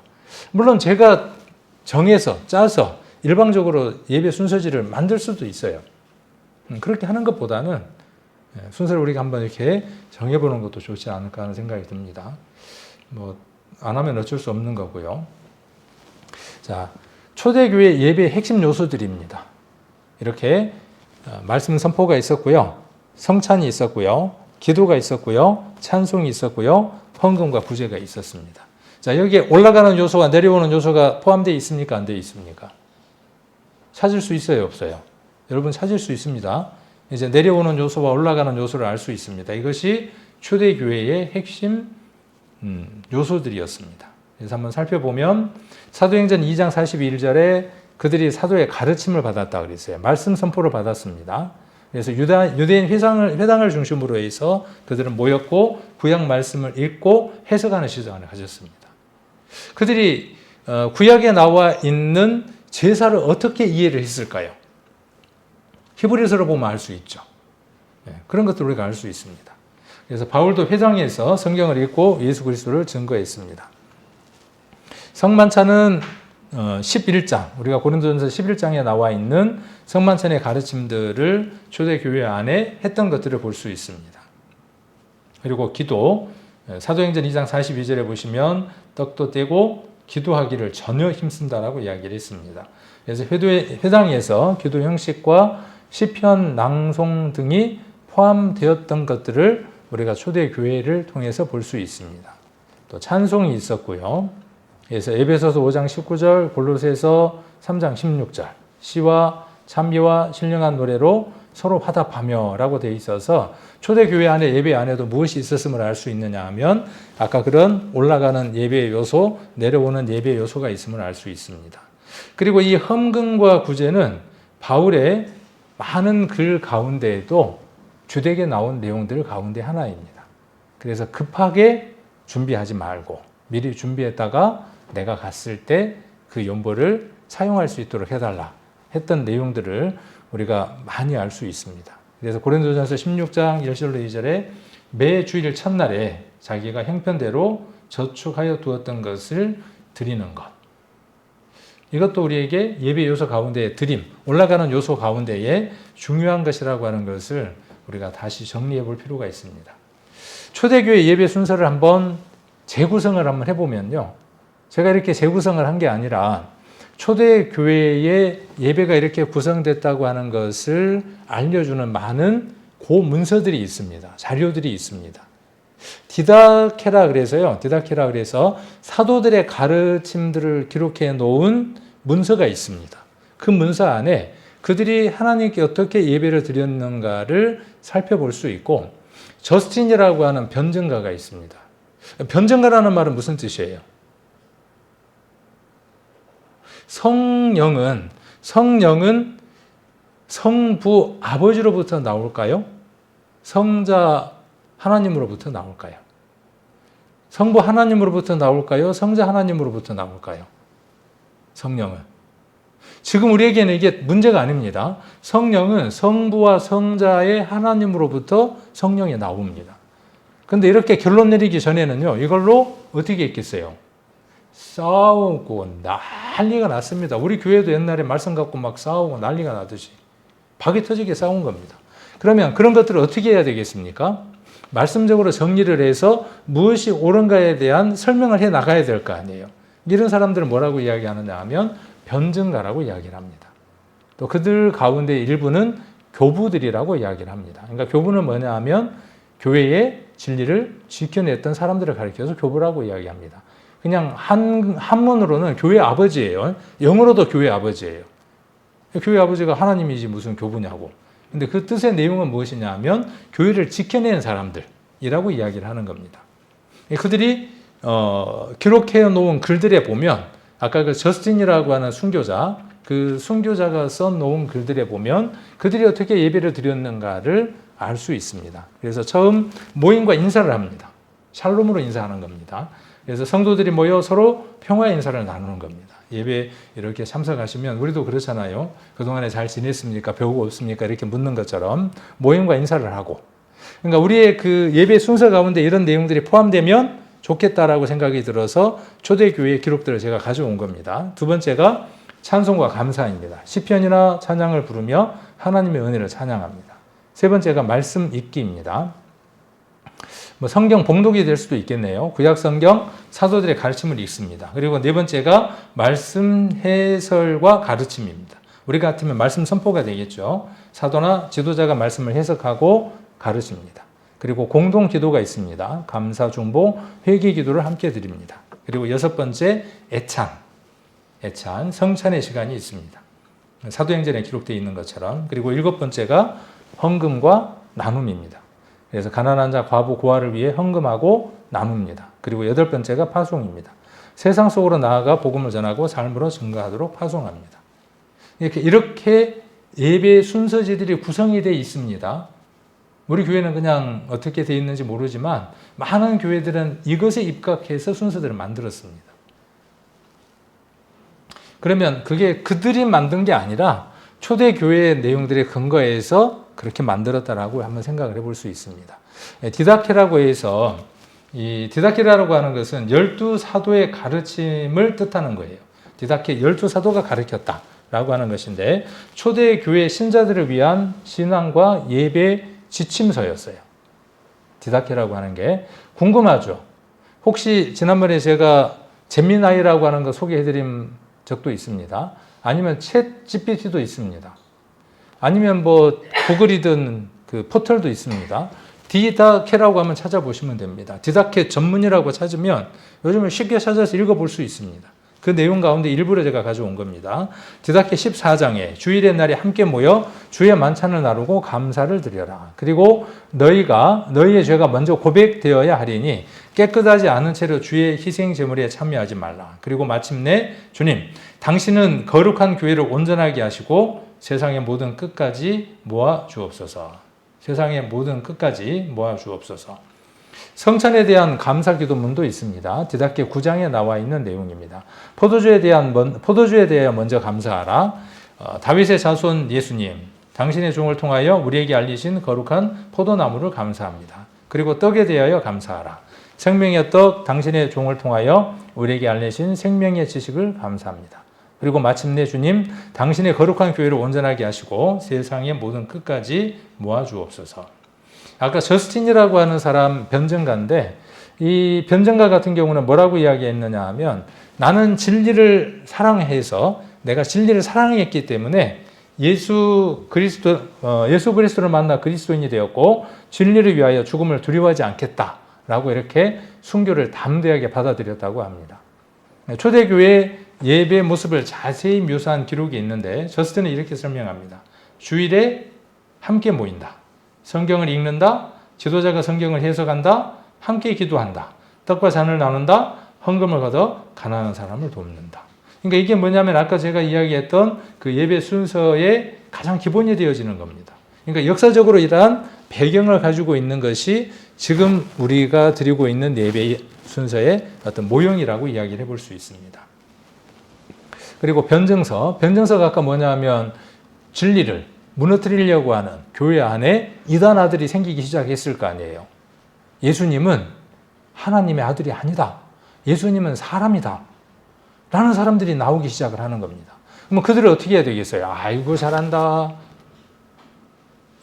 물론 제가 정해서 짜서 일방적으로 예배 순서지를 만들 수도 있어요. 그렇게 하는 것보다는 순서를 우리가 한번 이렇게 정해보는 것도 좋지 않을까 하는 생각이 듭니다. 안 하면 어쩔 수 없는 거고요. 자, 초대교회 예배의 핵심 요소들입니다. 이렇게 말씀 선포가 있었고요. 성찬이 있었고요. 기도가 있었고요. 찬송이 있었고요. 헌금과 구제가 있었습니다. 자, 여기에 올라가는 요소와 내려오는 요소가 포함되어 있습니까? 안 되어 있습니까? 찾을 수 있어요? 없어요? 여러분 찾을 수 있습니다. 이제 내려오는 요소와 올라가는 요소를 알 수 있습니다. 이것이 초대교회의 핵심 요소들이었습니다. 그래서 한번 살펴보면 사도행전 2장 41절에 그들이 사도의 가르침을 받았다 그랬어요. 말씀 선포를 받았습니다. 그래서 유대인 회당을 중심으로 해서 그들은 모였고 구약 말씀을 읽고 해석하는 시간을 가졌습니다. 그들이 구약에 나와 있는 제사를 어떻게 이해를 했을까요? 히브리서를 보면 알 수 있죠. 그런 것들 우리가 알 수 있습니다. 그래서 바울도 회당에서 성경을 읽고 예수 그리스도를 증거했습니다. 성만찬은 11장, 우리가 고린도전서 11장에 나와 있는 성만찬의 가르침들을 초대교회 안에 했던 것들을 볼 수 있습니다. 그리고 기도, 사도행전 2장 42절에 보시면 떡도 떼고 기도하기를 전혀 힘쓴다라고 이야기를 했습니다. 그래서 회당에서 기도 형식과 시편 낭송 등이 포함되었던 것들을 우리가 초대교회를 통해서 볼 수 있습니다. 또 찬송이 있었고요. 그래서 에베소서 5장 19절, 골로새서 3장 16절, 시와 찬미와 신령한 노래로 서로 화답하며라고 되어 있어서 초대교회 안에 예배 안에도 무엇이 있었음을 알 수 있느냐 하면 아까 그런 올라가는 예배 요소, 내려오는 예배 요소가 있음을 알 수 있습니다. 그리고 이 헌금과 구제는 바울의 많은 글 가운데에도 주되게 나온 내용들 가운데 하나입니다. 그래서 급하게 준비하지 말고 미리 준비했다가 내가 갔을 때 그 연보를 사용할 수 있도록 해달라 했던 내용들을 우리가 많이 알 수 있습니다. 그래서 고린도전서 16장 1절로 2절에 매 주일 첫날에 자기가 형편대로 저축하여 두었던 것을 드리는 것. 이것도 우리에게 예배 요소 가운데 드림, 올라가는 요소 가운데에 중요한 것이라고 하는 것을 우리가 다시 정리해 볼 필요가 있습니다. 초대교회 예배 순서를 한번 재구성을 한번 해보면요. 제가 이렇게 재구성을 한 게 아니라 초대교회의 예배가 이렇게 구성됐다고 하는 것을 알려주는 많은 고문서들이 있습니다. 자료들이 있습니다. 디다케라 그래서 사도들의 가르침들을 기록해 놓은 문서가 있습니다. 그 문서 안에 그들이 하나님께 어떻게 예배를 드렸는가를 살펴볼 수 있고 저스틴이라고 하는 변증가가 있습니다. 변증가라는 말은 무슨 뜻이에요? 성령은 성부 아버지로부터 나올까요? 성자 하나님으로부터 나올까요? 성부 하나님으로부터 나올까요? 성자 하나님으로부터 나올까요? 성령은. 지금 우리에게는 이게 문제가 아닙니다. 성령은 성부와 성자의 하나님으로부터 성령이 나옵니다. 그런데 이렇게 결론 내리기 전에는요, 이걸로 어떻게 했겠어요? 싸우고 난리가 났습니다. 우리 교회도 옛날에 말씀 갖고 막 싸우고 난리가 나듯이 박이 터지게 싸운 겁니다. 그러면 그런 것들을 어떻게 해야 되겠습니까? 말씀적으로 정리를 해서 무엇이 옳은가에 대한 설명을 해 나가야 될 거 아니에요. 이런 사람들은 뭐라고 이야기하느냐 하면 변증가라고 이야기를 합니다. 또 그들 가운데 일부는 교부들이라고 이야기를 합니다. 그러니까 교부는 뭐냐 하면 교회의 진리를 지켜냈던 사람들을 가리켜서 교부라고 이야기합니다. 그냥 한문으로는 교회 아버지예요. 영어로도 교회 아버지예요. 교회 아버지가 하나님이지 무슨 교부냐고. 근데 그 뜻의 내용은 무엇이냐 하면 교회를 지켜낸 사람들이라고 이야기를 하는 겁니다. 그들이 기록해 놓은 글들에 보면 아까 그 저스틴이라고 하는 순교자, 그 순교자가 써놓은 글들에 보면 그들이 어떻게 예배를 드렸는가를 알 수 있습니다. 그래서 처음 모임과 인사를 합니다. 샬롬으로 인사하는 겁니다. 그래서 성도들이 모여 서로 평화 인사를 나누는 겁니다. 예배 이렇게 참석하시면 우리도 그렇잖아요. 그동안에 잘 지냈습니까? 배우고 없습니까? 이렇게 묻는 것처럼 모임과 인사를 하고. 그러니까 우리의 그 예배 순서 가운데 이런 내용들이 포함되면 좋겠다라고 생각이 들어서 초대교회의 기록들을 제가 가져온 겁니다. 두 번째가 찬송과 감사입니다. 시편이나 찬양을 부르며 하나님의 은혜를 찬양합니다. 세 번째가 말씀 읽기입니다. 성경 봉독이 될 수도 있겠네요. 구약 성경 사도들의 가르침을 읽습니다. 그리고 네 번째가 말씀 해설과 가르침입니다. 우리 같으면 말씀 선포가 되겠죠. 사도나 지도자가 말씀을 해석하고 가르칩니다. 그리고 공동 기도가 있습니다. 감사, 중보, 회개 기도를 함께 드립니다. 그리고 여섯 번째 애찬, 성찬의 시간이 있습니다. 사도행전에 기록되어 있는 것처럼. 그리고 일곱 번째가 헌금과 나눔입니다. 그래서 가난한 자, 과부, 고아를 위해 헌금하고 나눕니다. 그리고 여덟 번째가 파송입니다. 세상 속으로 나아가 복음을 전하고 삶으로 증거하도록 파송합니다. 이렇게 예배 순서지들이 구성이 되어 있습니다. 우리 교회는 그냥 어떻게 되어 있는지 모르지만 많은 교회들은 이것에 입각해서 순서들을 만들었습니다. 그러면 그게 그들이 만든 게 아니라 초대교회의 내용들에 근거해서 그렇게 만들었다라고 한번 생각을 해볼 수 있습니다. 디다케라고 해서 이 디다케라고 하는 것은 12사도의 가르침을 뜻하는 거예요. 디다케 12사도가 가르쳤다라고 하는 것인데 초대교회 신자들을 위한 신앙과 예배 지침서였어요. 디다케라고 하는 게 궁금하죠. 혹시 지난번에 제가 잼미나이라고 하는 거 소개해드린 적도 있습니다. 아니면 챗 GPT도 있습니다. 아니면 뭐 구글이든 그 포털도 있습니다. 디다케라고 하면 찾아보시면 됩니다. 디다케 전문이라고 찾으면 요즘은 쉽게 찾아서 읽어볼 수 있습니다. 그 내용 가운데 일부를 제가 가져온 겁니다. 디다케 14장에 주일의 날에 함께 모여 주의 만찬을 나누고 감사를 드려라. 그리고 너희의 죄가 먼저 고백되어야 하리니 깨끗하지 않은 채로 주의 희생 제물에 참여하지 말라. 그리고 마침내 주님, 당신은 거룩한 교회를 온전하게 하시고 세상의 모든 끝까지 모아 주옵소서. 세상의 모든 끝까지 모아 주옵소서. 성찬에 대한 감사 기도문도 있습니다. 디다케 9장에 나와 있는 내용입니다. 포도주에 대하여 먼저 감사하라. 다윗의 자손 예수님, 당신의 종을 통하여 우리에게 알리신 거룩한 포도나무를 감사합니다. 그리고 떡에 대하여 감사하라. 생명의 떡, 당신의 종을 통하여 우리에게 알리신 생명의 지식을 감사합니다. 그리고 마침내 주님, 당신의 거룩한 교회를 온전하게 하시고 세상의 모든 끝까지 모아 주옵소서. 아까 저스틴이라고 하는 사람 변증가인데 이 변증가 같은 경우는 뭐라고 이야기했느냐 하면 나는 진리를 사랑해서 내가 진리를 사랑했기 때문에 예수 그리스도를 만나 그리스도인이 되었고 진리를 위하여 죽음을 두려워하지 않겠다라고 이렇게 순교를 담대하게 받아들였다고 합니다. 초대교회 예배 모습을 자세히 묘사한 기록이 있는데 저스틴은 이렇게 설명합니다. 주일에 함께 모인다. 성경을 읽는다. 지도자가 성경을 해석한다. 함께 기도한다. 떡과 잔을 나눈다. 헌금을 걷어 가난한 사람을 돕는다. 그러니까 이게 뭐냐면 아까 제가 이야기했던 그 예배 순서의 가장 기본이 되어지는 겁니다. 그러니까 역사적으로 이러한 배경을 가지고 있는 것이 지금 우리가 드리고 있는 예배 순서의 어떤 모형이라고 이야기를 해볼 수 있습니다. 그리고 변증서. 변증서가 아까 뭐냐면 진리를 무너뜨리려고 하는 교회 안에 이단아들이 생기기 시작했을 거 아니에요. 예수님은 하나님의 아들이 아니다. 예수님은 사람이다. 라는 사람들이 나오기 시작을 하는 겁니다. 그럼 그들을 어떻게 해야 되겠어요? 아이고 잘한다.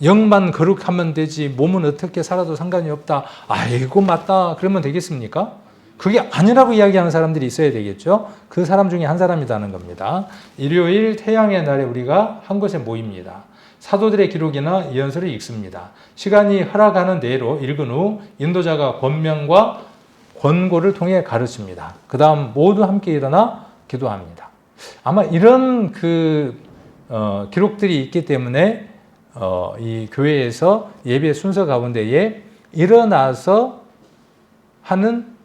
영만 거룩하면 되지. 몸은 어떻게 살아도 상관이 없다. 아이고 맞다. 그러면 되겠습니까? 그게 아니라고 이야기하는 사람들이 있어야 되겠죠. 그 사람 중에 한 사람이라는 겁니다. 일요일 태양의 날에 우리가 한 곳에 모입니다. 사도들의 기록이나 예언서를 읽습니다. 시간이 허락하는 대로 읽은 후 인도자가 권면과 권고를 통해 가르칩니다. 그 다음 모두 함께 일어나 기도합니다. 아마 이런 기록들이 있기 때문에 이 교회에서 예배 순서 가운데에 일어나서 하는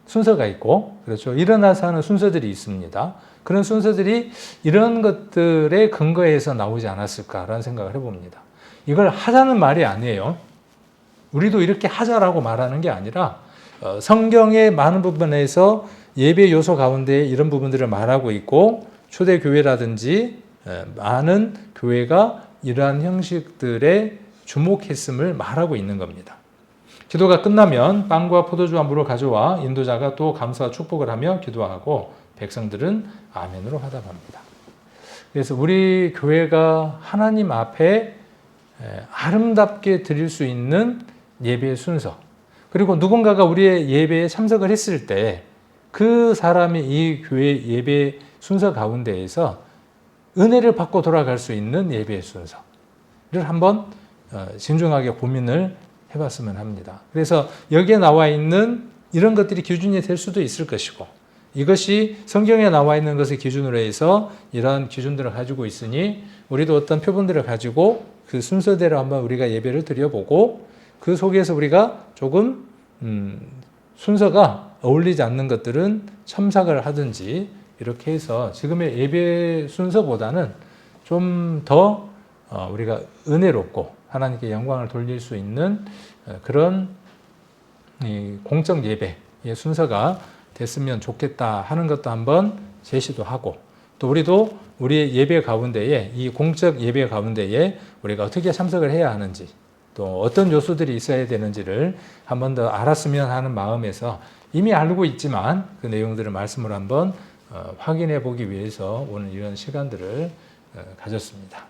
순서가 있고, 그렇죠. 일어나서 하는 순서들이 있습니다. 그런 순서들이 이런 것들의 근거에서 나오지 않았을까라는 생각을 해봅니다. 이걸 하자는 말이 아니에요. 우리도 이렇게 하자라고 말하는 게 아니라 성경의 많은 부분에서 예배 요소 가운데 이런 부분들을 말하고 있고, 초대교회라든지 많은 교회가 이러한 형식들에 주목했음을 말하고 있는 겁니다. 기도가 끝나면 빵과 포도주와 물을 가져와 인도자가 또 감사와 축복을 하며 기도하고 백성들은 아멘으로 화답합니다. 그래서 우리 교회가 하나님 앞에 아름답게 드릴 수 있는 예배의 순서, 그리고 누군가가 우리의 예배에 참석을 했을 때 그 사람이 이 교회 예배 순서 가운데에서 은혜를 받고 돌아갈 수 있는 예배의 순서를 한번 신중하게 고민을 해봤으면 합니다. 그래서 여기에 나와 있는 이런 것들이 기준이 될 수도 있을 것이고, 이것이 성경에 나와 있는 것을 기준으로 해서 이러한 기준들을 가지고 있으니 우리도 어떤 표본들을 가지고 그 순서대로 한번 우리가 예배를 드려보고, 그 속에서 우리가 조금 순서가 어울리지 않는 것들은 첨삭을 하든지 이렇게 해서 지금의 예배 순서보다는 좀 더 우리가 은혜롭고 하나님께 영광을 돌릴 수 있는 그런 공적 예배의 순서가 됐으면 좋겠다 하는 것도 한번 제시도 하고, 또 우리도 우리의 예배 가운데에, 이 공적 예배 가운데에 우리가 어떻게 참석을 해야 하는지, 또 어떤 요소들이 있어야 되는지를 한 번 더 알았으면 하는 마음에서 이미 알고 있지만 그 내용들을 말씀으로 한번 확인해 보기 위해서 오늘 이런 시간들을 가졌습니다.